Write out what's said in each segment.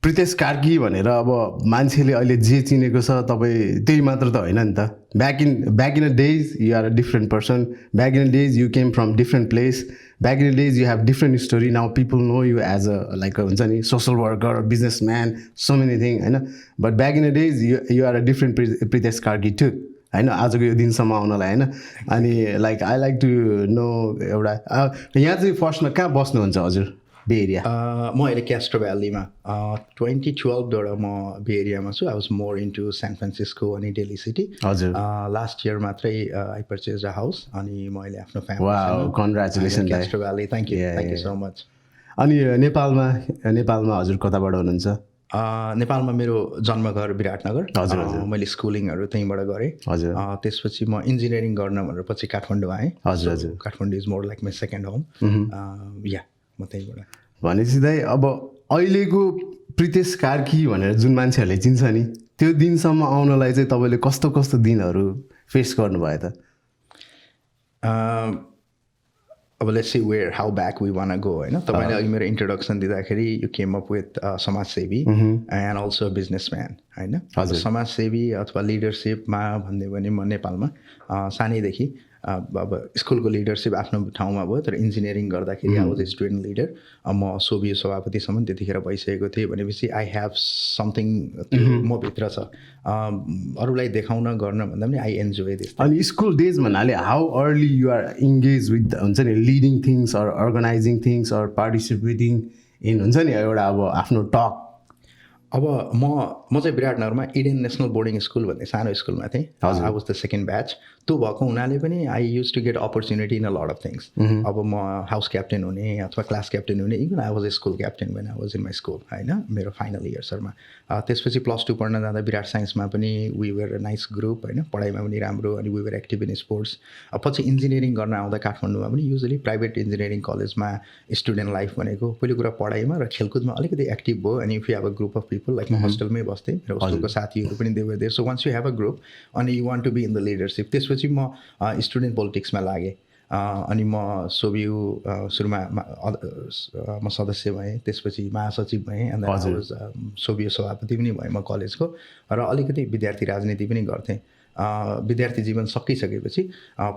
प्रितेश कार्की भनेर अब मान्छेले अहिले जे चिनेको छ तपाईँ त्यही मात्र त होइन नि त. Back in a days you are a different person. Back in a days you came from different place. Back in a days you have different story. Now people know you as a like हुन्छ नि social worker, businessman, so many thing होइन. But back in a days you are a different Pritesh Karki to होइन, आजको यो दिनसम्म आउनलाई होइन. अनि like I like to no एउटा यहाँ चाहिँ फर्स्टमा कहाँ बस्नुहुन्छ हजुर बे एरिया? म अहिले क्यास्ट्रो भ्यालीमा 2012बाट म बे एरियामा छु. I was more into San Francisco अनि दिल्ली सिटी. हजुर. लास्ट इयर मात्रै आई पर्चेज अ हाउस अनि म अहिले आफ्नो family. Wow, congratulation Castro Valley. Thank you so much. अनि नेपालमा हजुर कताबाट हुनुहुन्छ? नेपालमा मेरो जन्मघर विराटनगर. हजुर. मैले स्कुलिङहरू त्यहीँबाट गरेँ. हजुर. त्यसपछि म इन्जिनियरिङ गर्न भनेर पछि काठमाडौँ आएँ. हजुर हजुर. Kathmandu is more like my second home. Yeah म त्यहीँबाट. भनेपछि चाहिँ अब अहिलेको प्रितेश कार्की भनेर जुन मान्छेहरूले चिन्छ नि त्यो दिनसम्म आउनलाई चाहिँ तपाईँले कस्तो कस्तो दिनहरू फेस गर्नुभयो त? अब let's see where how back we wanna go होइन. तपाईँले अघि मेरो इन्ट्रोडक्सन दिँदाखेरि यु केम अप विथ समाजसेवी एन्ड अल्सो बिजनेसम्यान होइन. समाजसेवी अथवा लिडरसिपमा भन्यो भने म नेपालमा सानैदेखि अब स्कुलको लिडरसिप आफ्नो ठाउँमा भयो, तर इन्जिनियरिङ गर्दाखेरि आई वाज स्टुडेन्ट लिडर. म सोभियो सभापतिसम्म त्यतिखेर भइसकेको थिएँ. भनेपछि आई हेभ समथिङ म भित्र छ. अरूलाई देखाउन गर्न भन्दा पनि आई एन्जोय दिस. अनि स्कुल डेज भन्नाले how early you are engage with हुन्छ नि leading things or organizing things or participating in हुन्छ नि एउटा अब आफ्नो टक? अब म चाहिँ विराटनगरमा इडेन नेसनल बोर्डिङ स्कुल भन्ने सानो स्कुलमा थिएँ. I was the second batch. त्यो भएको हुनाले पनि I used to get opportunity in a lot of things. अब म हाउस क्याप्टेन हुने अथवा क्लास क्याप्टेन हुने. Even I was a school captain when I was in my school होइन, मेरो फाइनल इयर्सहरूमा. त्यसपछि +2 पढ्न जाँदा विराट साइन्समा पनि we were a nice group होइन, पढाइमा पनि राम्रो. अनि we were active in sports. पछि इन्जिनियरिङ गर्न आउँदा काठमाडौँमा पनि युजली प्राइभेट इन्जिनियरिङ कलेजमा स्टुडेन्ट लाइफ भनेको पहिलो कुरा पढाइमा र खेलकुदमा अलिकति एक्टिभ भयो. अनि if you have a group of people like म होस्टेलमै बस्थेँ, मेरो होस्टेलको साथीहरू पनि they were there. So once you have a group अनि you want to be in the leadership. त्यसपछि म स्टुडेन्ट पोलिटिक्समा लागेँ. अनि म सोभियु सुरुमा म सदस्य भएँ, त्यसपछि महासचिव भएँ. अन्त सोभियु सभापति पनि भएँ म कलेजको. र अलिकति विद्यार्थी राजनीति पनि गर्थेँ. विद्यार्थी जीवन सकिसकेपछि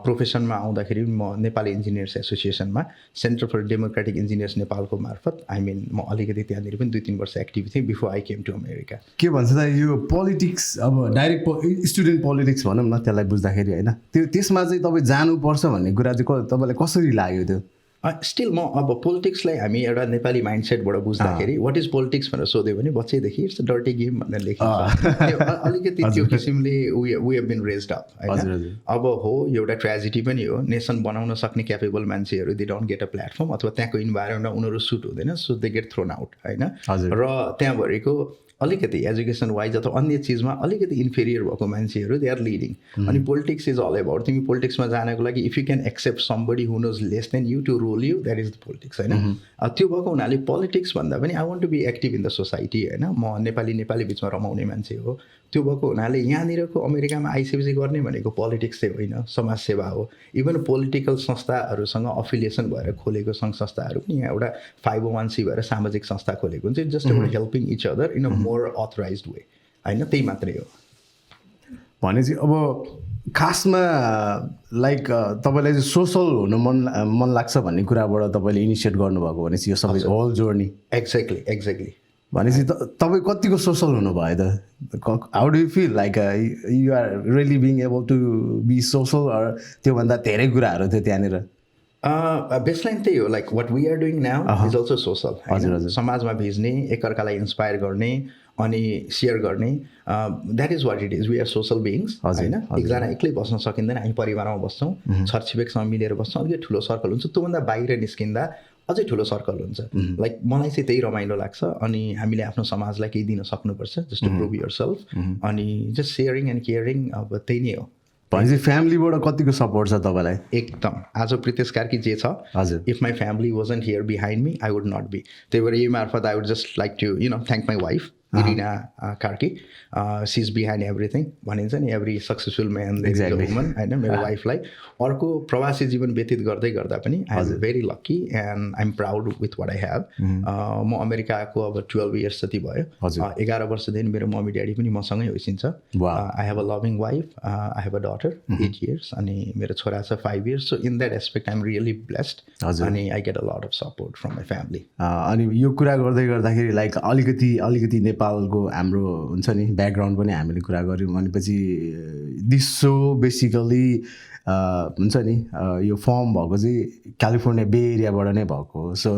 प्रोफेसनमा आउँदाखेरि म नेपाली इन्जिनियर्स एसोसिएसनमा सेन्टर फर डेमोक्रेटिक इन्जिनियर्स नेपालको मार्फत म अलिकति त्यहाँनिर पनि 2-3 वर्ष एक्टिभ थिएँ before I came to America. के भन्छ त यो पोलिटिक्स अब डाइरेक्ट स्टुडेन्ट पोलिटिक्स भनौँ न त्यसलाई बुझ्दाखेरि होइन, त्यसमा चाहिँ तपाईँ जानुपर्छ भन्ने कुरा चाहिँ तपाईँलाई कसरी लाग्यो त्यो? स्टिल म अब पोलिटिक्सलाई हामी एउटा नेपाली माइन्डसेटबाट बुझ्दाखेरि वाट इज पोलिटिक्स भनेर सोध्यो भने बच्चैदेखि इट्स अ डर्टी गेम भनेर लेखिन्छ. अलिकति त्यो किसिमले we have been raised up होइन. अब हो एउटा ट्रेजेडी पनि हो, नेसन बनाउन सक्ने क्यापेबल मान्छेहरू they don't get a platform अथवा त्यहाँको इन्भाइरोमेन्टमा उनीहरू सुट हुँदैन. So they get thrown out होइन. र त्यहाँभरिको अलिकति एजुकेसन वाइज अथवा अन्य चिजमा अलिकति इन्फेरियर भएको मान्छेहरू दे आर लिडिङ. अनि पोलिटिक्स इज अल एबाउट तिमी पोलिटिक्समा जानको लागि if you can accept somebody who knows less than you to rule you, that is the politics होइन. त्यो भएको हुनाले पोलिटिक्स भन्दा पनि I want to be active in the society होइन. म नेपाली बिचमा रमाउने मान्छे हो. त्यो भएको हुनाले यहाँनिरको अमेरिकामा आइसकेपछि गर्ने भनेको पोलिटिक्स चाहिँ होइन, समाजसेवा हो. इभन पोलिटिकल संस्थाहरूसँग अफिलिएसन भएर खोलेको सङ्घ संस्थाहरू पनि यहाँ एउटा 501c भएर सामाजिक संस्था खोलेको हुन्छ. Just about helping each other in a more authorised way होइन, त्यही मात्रै हो. भनेपछि अब खासमा लाइक तपाईँलाई चाहिँ सोसल हुनु मन लाग्छ भन्ने कुराबाट तपाईँले इनिसिएट गर्नुभएको भनेपछि यो सबै होल जोर्नी. एक्ज्याक्टली भनेपछि तपाईँ कतिको सोसल हुनुभयो त? How do you feel like you are really being able to be social or त्योभन्दा धेरै कुराहरू थियो त्यहाँनिर? बेसलाइन त्यही हो, like what we are doing now is also social. समाजमा भिज्ने, एकअर्कालाई इन्सपायर गर्ने अनि सेयर गर्ने, that is what it is. We are social beings होइन. एकजना एक्लै बस्न सकिँदैन, हामी परिवारमा बस्छौँ, छरछिमेकसँग मिलेर बस्छौँ. अलिकति ठुलो सर्कल हुन्छ, त्योभन्दा बाहिर निस्किँदा अझै ठुलो सर्कल हुन्छ. लाइक मलाई चाहिँ त्यही रमाइलो लाग्छ. अनि हामीले आफ्नो समाजलाई केही दिन सक्नुपर्छ जस्ट टु प्रुभ योरसेल्फ. अनि जस्ट सेयरिङ एन्ड केयरिङ, अब त्यही नै हो. भनेपछि फ्यामिलीबाट कतिको सपोर्ट छ तपाईँलाई? एकदम. आज प्रितेश कार्की जे छ, if my family wasn't here behind me I would not be. त्यही भएर यही मार्फत I would just like to thank my wife Irina Karki she is behind everything भनिन्छ नि every successful man there is a woman होइन मेरो वाइफलाई अर्को प्रवासी जीवन व्यतीत गर्दै गर्दा पनि I am very lucky and I am proud with what I have म अमेरिका आएको अब 12 इयर्स जति भयो 11 वर्षदेखि मेरो मम्मी ड्याडी पनि मसँगै होइसिन्छ I have a loving wife I have a daughter 8 years अनि मेरो छोरा छ 5 years so in that aspect I am really blessed अनि I get a lot of support from my family अनि यो कुरा गर्दै गर्दाखेरि लाइक अलिकति नेपालको हाम्रो हुन्छ नि ब्याकग्राउन्ड पनि हामीले कुरा गऱ्यौँ भनेपछि दिस सो बेसिकली हुन्छ नि यो फर्म भएको चाहिँ क्यालिफोर्निया बे एरियाबाट नै भएको हो सो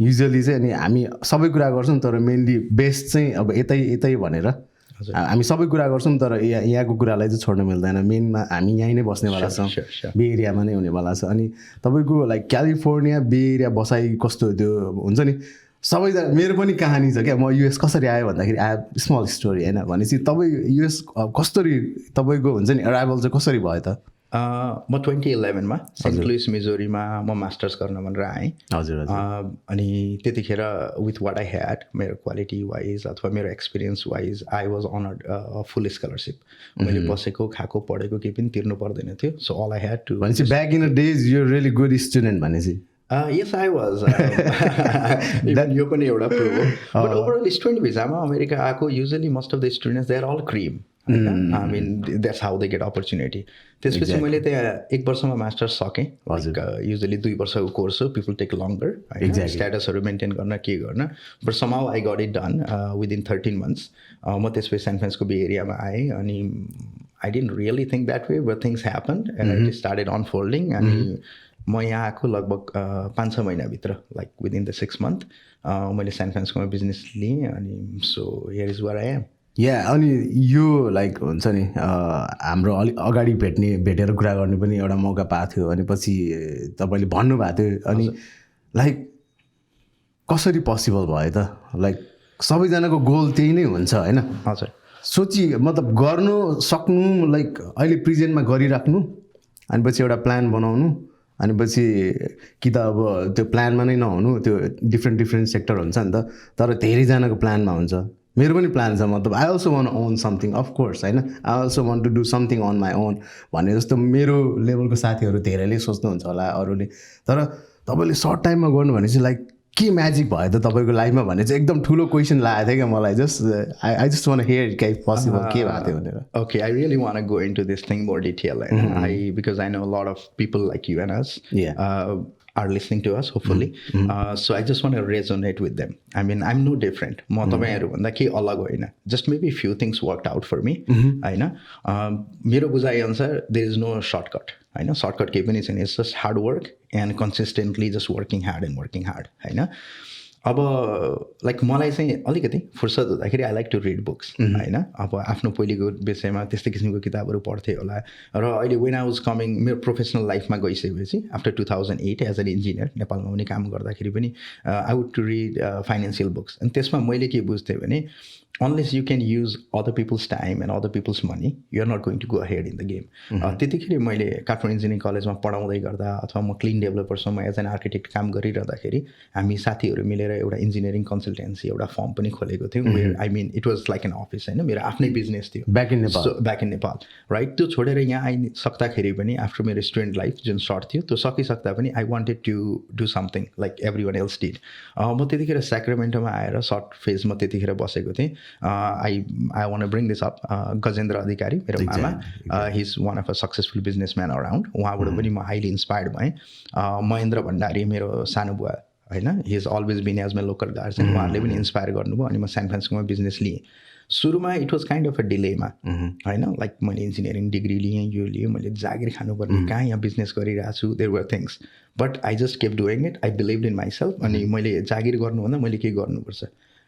युजली चाहिँ अनि हामी सबै कुरा गर्छौँ तर मेनली बेस्ट चाहिँ अब यतै भनेर हामी सबै कुरा गर्छौँ तर यहाँको कुरालाई चाहिँ छोड्न मिल्दैन मेनमा हामी यहीँ नै बस्नेवाला छौँ बे एरियामा नै हुनेवाला छ अनि तपाईँको लाइक क्यालिफोर्निया बे एरिया बसाइ कस्तो त्यो हुन्छ नि सबैजना मेरो पनि कहानी छ क्या म युएस कसरी आयो भन्दाखेरि आई स्मल स्टोरी होइन भनेपछि तपाईँ युएस कसरी तपाईँको हुन्छ नि अराइभल चाहिँ कसरी भयो त म 2011मा सेन्ट लुइस मिजोरीमा म मास्टर्स गर्न भनेर आएँ हजुर अनि त्यतिखेर विथ वाट आई ह्याड मेरो क्वालिटी वाइज अथवा मेरो experience wise I was honoured full scholarship मैले बसेको खाएको पढेको केही पनि तिर्नु पर्दैन थियो so all I had to भनेपछि back in the days you really good student भनेपछि yes I was यो पनि एउटा प्रो हो बट ओभरअल स्टुडेन्ट भिजामा अमेरिका आएको usually most of the students they are all cream I mean that's how they get opportunity त्यसपछि मैले त्यहाँ 1 वर्षमा मास्टर्स सकेँ युजली 2 वर्षको कोर्स हो पिपल टेक लङ्गर स्ट्याटसहरू मेन्टेन गर्न के गर्न but somehow I got it done within 13 months म त्यसपछि सान फ्रान्सिस्को बे एरियामा आएँ अनि I didn't really think that way but things happen and it started unfolding अनि म यहाँ आएको लगभग 5-6 महिनाभित्र लाइक विदिन द 6 month मैले सान फ्रान्सिस्कोमा बिजनेस लिएँ अनि so here is where I am yeah अनि यो लाइक हुन्छ नि हाम्रो अलिक अगाडि भेटेर कुरा गर्ने पनि एउटा मौका पाएको थियो अनि पछि तपाईँले भन्नुभएको थियो अनि लाइक कसरी पोसिबल भयो त लाइक सबैजनाको गोल त्यही नै हुन्छ होइन हजुर मतलब गर्नु सक्नु लाइक अहिले प्रेजेन्टमा गरिराख्नु अनि पछि एउटा प्लान बनाउनु अनि पछि कि त अब त्यो प्लानमा नै नहुनु त्यो डिफ्रेन्ट सेक्टर हुन्छ नि त तर धेरैजनाको प्लानमा हुन्छ मेरो पनि प्लान छ मतलब I also want own something of course होइन I also want to do something on my own भन्ने जस्तो मेरो लेभलको साथीहरू धेरैले सोच्नुहुन्छ होला अरूले तर तपाईँले सर्ट टाइममा गर्नु भनेपछि लाइक के म्याजिक भयो त तपाईँको लाइफमा भन्ने चाहिँ एकदम ठुलो क्वेसन लागेको थियो क्या मलाई आई जस्ट वान हियर के पोसिबल के भएको थियो भनेर okay I really want go into this thing more detail होइन because I know lot of people like you and us are listening to us hopefully so I just want to resonate with them I mean I'm no different म तपाईहरुभन्दा केही अलग होइन just maybe few things worked out for me हैन मेरो बुझाइ अनुसार there is no shortcut हैन shortcut केही पनि छैन it's just hard work and consistently just working hard हैन अब लाइक मलाई चाहिँ अलिकति फुर्सद हुँदाखेरि I like to read books होइन अब आफ्नो पहिलेको विषयमा त्यस्तै किसिमको किताबहरू पढ्थेँ होला र अहिले वेन आई वाज कमिङ मेरो प्रोफेसनल लाइफमा गइसकेपछि आफ्टर 2008 एज एन इन्जिनियर नेपालमा पनि काम गर्दाखेरि पनि I would to read financial books अनि त्यसमा मैले के बुझ्थेँ भने unless you can use other people's time and other people's money, you're not going to go ahead in the game. त्यतिखेर मैले काठमाडौँ इन्जिनियरिङ कलेजमा पढाउँदै गर्दा अथवा म क्लिन डेभलपर्समा एज एन आर्किटेक्ट काम गरिरहँदाखेरि हामी साथीहरू मिलेर एउटा इन्जिनियरिङ कन्सल्टेन्सी एउटा फर्म पनि खोलेको थियौँ where I mean it was like an office होइन मेरो आफ्नै बिजनेस थियो ब्याक इन नेपाल राइट त्यो छोडेर यहाँ आइसक्दाखेरि पनि आफ्टर मेरो स्टुडेन्ट लाइफ जुन सर्ट थियो त्यो सकिसक्दा पनि I wanted to do something like everyone else did म त्यतिखेर स्याक्रामेन्टोमा आएर सर्ट फेज म त्यतिखेर बसेको थिएँ I want to bring this up. Gajendra Adhikari, मेरो मामा, he's one of a successful businessman around. उहाँबाट पनि म highly inspired भएँ. महेन्द्र भण्डारी मेरो सानो बुवा होइन, he has always been as my local guardian. उहाँहरूले पनि इन्सपायर गर्नुभयो अनि म सान फ्रान्सिस्कोमा बिजनेस लिएँ. सुरुमा it was kind of a dilemma होइन लाइक मैले इन्जिनियरिङ डिग्री लिएँ यो लिएँ मैले जागिर खानुपर्ने कहाँ यहाँ बिजनेस गरिरहेको छु there were things but I just kept doing it I believe in myself अनि मैले जागिर गर्नुभन्दा मैले के गर्नुपर्छ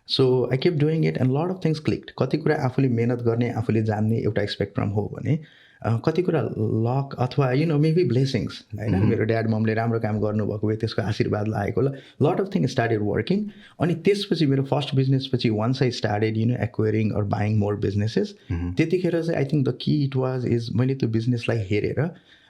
so I kept doing it and lot of things clicked कति कुरा आफूले मेहनत गर्ने आफूले जान्ने एउटा स्पेक्ट्रम हो भने कति कुरा लक अथवा यु नो मेबी ब्लेसिङ्स होइन मेरो ड्याड ममले राम्रो काम गर्नुभएको भए त्यसको आशीर्वाद लागेको ल lot of things started working अनि त्यसपछि मेरो फर्स्ट बिजनेसपछि once I started you know acquiring or buying more businesses त्यतिखेर चाहिँ I think the key it was is मैले त्यो बिजनेसलाई हेरेर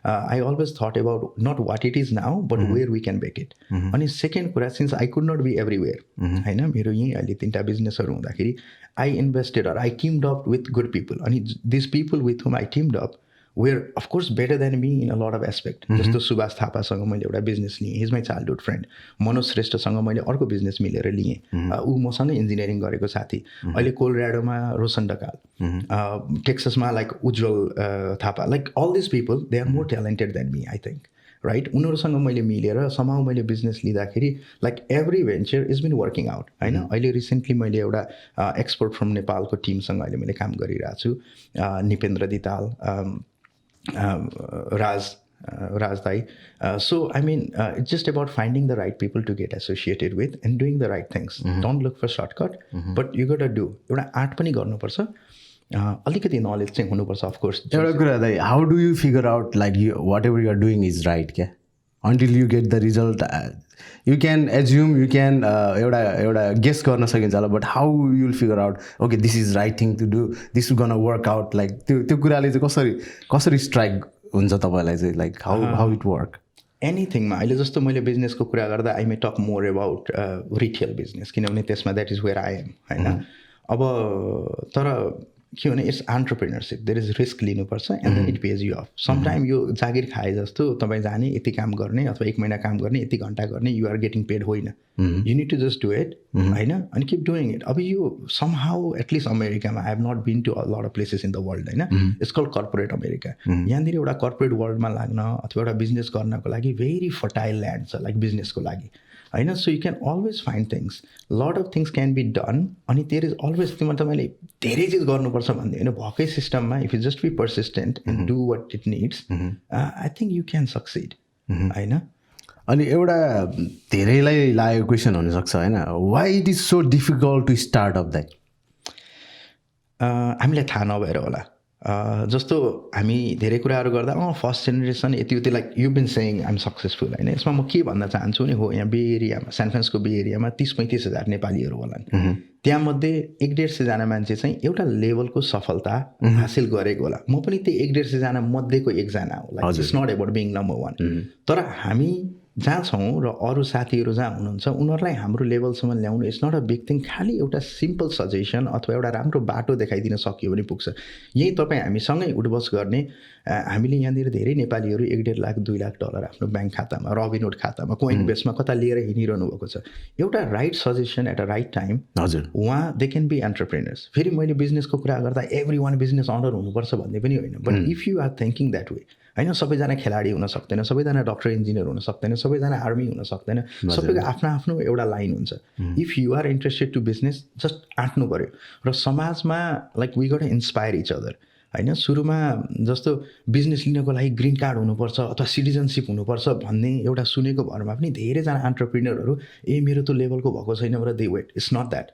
I always thought about not what it is now but where we can make it. अनि second कुरा, since I could not be everywhere होइन, मेरो यहीँ अहिले 3टा बिजनेसहरू हुँदाखेरि I invested or I teamed up with good people. अनि this people with whom I teamed up were of course better than me in a lot of aspect. जस्तो सुभाष थापासँग मैले एउटा बिजनेस लिएँ, his my childhood friend. Manoj श्रेष्ठसँग मैले अर्को business मिलेर लिएँ, ऊ मसँगै इन्जिनियरिङ गरेको साथी. अहिले कोलोराडोमा रोशन ढकाल, टेक्ससमा like Ujjwal Thapa, like all this people they are more talented than me I think, right. उनीहरूसँग मैले मिलेर समाउ मैले बिजनेस लिँदाखेरि like every venture is been working out होइन. अहिले रिसेन्टली मैले एउटा एक्सपोर्ट फ्रम नेपालको टिमसँग अहिले मैले काम गरिरहेको छु, Nipendra Dital, Raj Dai. So I mean, it's just about finding the right people to get associated with and doing the right things. Don't look for shortcut, but you gotta do. एउटा art पनि गर्नुपर्छ, अलिकति नलेज चाहिँ हुनुपर्छ of course. एउटा कुरा दाइ, how do you figure out like you whatever you are doing is right क्या? Until you get the result you can assume, you can एउटा गेस गर्न सकिन्छ होला, but how you will figure out okay this is right thing to do, this is gonna work out, like त्यो कुराले चाहिँ कसरी strike हुन्छ तपाईँलाई चाहिँ, लाइक हाउ इट वर्क? एनिथिङमा अहिले जस्तो मैले बिजनेसको कुरा गर्दा I may talk more about retail business, किनभने त्यसमा that is where I am होइन. अब तर के भने it's entrepreneurship, there is risk लिनुपर्छ and then it pays you off. Sometime यो जागिर खाए जस्तो तपाईँ जाने यति काम गर्ने अथवा 1 महिना काम गर्ने यति घन्टा गर्ने, यु आर गेटिङ पेड होइन. You need to just do it होइन, अनि किप डुइङ इट. अब यो समहाउ एटलिस्ट अमेरिकामा, I have not been to a lot of places in the world होइन, इट्स कल्ड कर्पोरेट अमेरिका. यहाँनिर एउटा corporate वर्ल्डमा लाग्न अथवा एउटा बिजनेस गर्नको लागि भेरी फर्टाइल ल्यान्ड छ लाइक बिजनेसको लागि होइन. So you can always find things, lot of things can be done. अनि देयर इज अलवेज, त्यो तपाईँले धेरै चिज गर्नुपर्छ भन्ने होइन, भएकै सिस्टममा if you just be persistent and do what it needs, I think you can succeed होइन. अनि एउटा धेरैलाई लागेको क्वेसन हुनसक्छ होइन, why it is so difficult to start up that? हामीलाई थाहा नभएर होला. जस्तो हामी धेरै कुराहरू गर्दा फर्स्ट जेनेरेसन यति उति like you been saying I am successful होइन. यसमा म के भन्न चाहन्छु भने हो, यहाँ बे एरियामा, सान फ्रान्सिस्को बे एरियामा 30-35 हजार नेपालीहरू होलान्. त्यहाँमध्ये 150 जना मान्छे चाहिँ एउटा लेभलको सफलता हासिल गरेको होला. म पनि त्यो 150 जना मध्येको एकजना हो. Like it's not about being number 1. तर हामी जहाँ छौँ र अरू साथीहरू जहाँ हुनुहुन्छ उनीहरूलाई हाम्रो लेभलसम्म ल्याउनु it's not a big thing. खालि एउटा सिम्पल सजेसन अथवा एउटा राम्रो बाटो देखाइदिन सकियो भने पुग्छ. यही तपाईँ हामीसँगै उठबस गर्ने, हामीले यहाँनिर धेरै नेपालीहरू 1.5 लाख 2 लाख डलर आफ्नो ब्याङ्क खातामा, रबिनहुड खातामा, कोइन बेसमा कता लिएर हिँडिरहनु भएको छ. एउटा right suggestion at a right time, हजुर, उहाँ दे क्यान बी एन्टरप्रेनर्स. फेरि मैले बिजनेसको कुरा गर्दा एभ्री वान बिजनेस अनर हुनुपर्छ भन्ने पनि होइन, but if you are thinking that way होइन, सबैजना खेलाडी हुन सक्दैन, सबैजना डक्टर इन्जिनियर हुन सक्दैन, सबैजना आर्मी हुन सक्दैन, सबैको आफ्नो आफ्नो एउटा लाइन हुन्छ. If you are interested to business just आँट्नु पऱ्यो. र समाजमा like we got inspire each other होइन. सुरुमा जस्तो बिजनेस लिनको लागि ग्रिन कार्ड हुनुपर्छ अथवा सिटिजनसिप हुनुपर्छ भन्ने एउटा सुनेको भरमा पनि धेरैजना एन्टरप्रेनरहरू मेरो त लेभलको भएको छैन र they wait. It's not that.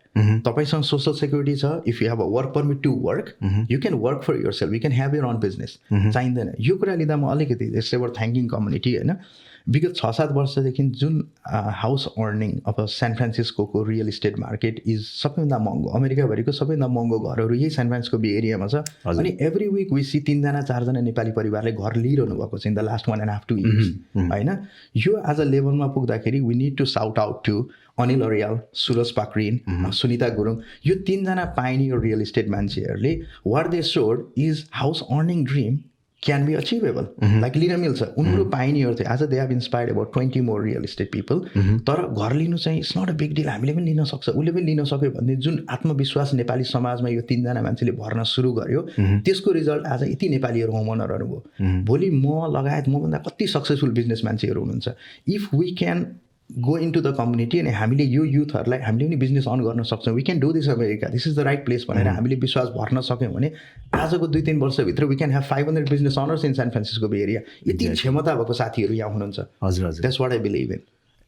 तपाईँसँग सोसल सेक्युरिटी छ, if you have a work permit to work, you can work for yourself, you can have your own business. चाहिँदैन. यो कुरा लिँदा म अलिकति इट्स एबाउट थ्याङ्किङ कम्युनिटी होइन. विगत 6-7 वर्षदेखि जुन हाउस अर्निङ अब San Francisco real estate market is सबैभन्दा महँगो, अमेरिकाभरिको सबैभन्दा महँगो घरहरू यही सान फ्रान्सिस्को बे एरियामा छ. अनि every week we see 3-4 Nepali परिवारले घर लिइरहनु भएको छ इन द लास्ट 1.5-2 years होइन. यो आज लेभलमा पुग्दाखेरि we need to shout out to Anil Aryal, Suraj Pakhrin, Sunita Gurung. यो 3 जना पाइनियर रियल इस्टेट मान्छेहरूले what they showed is house अर्निङ dream can be achievable. Like लिन मिल्छ. उनीहरू पाइनियर थियो. आज they have inspired about 20 more real estate people. तर घर लिनु चाहिँ it's not a big deal. हामीले पनि लिन सक्छ, उसले पनि लिन सक्यो भन्ने जुन आत्मविश्वास नेपाली समाजमा यो 3 जना मान्छेले भर्न सुरु गर्यो, त्यसको रिजल्ट आज यति नेपालीहरू होम ओनरहरू भयो. भोलि म लगायत मभन्दा कति सक्सेसफुल बिजनेस मान्छेहरू हुनुहुन्छ. If we can go into the community अनि हामीले यो युथहरूलाई हामीले पनि बिजनेस अन गर्न सक्छौँ, we can do this America, this is the right place भनेर हामीले विश्वास भर्न सक्यौँ भने आजको 2-3 वर्षभित्र we can have 500 business owners in San Francisco Bay Area. यति क्षमता भएको साथीहरू यहाँ हुनुहुन्छ. हजुर हजुर, that's what I believe in.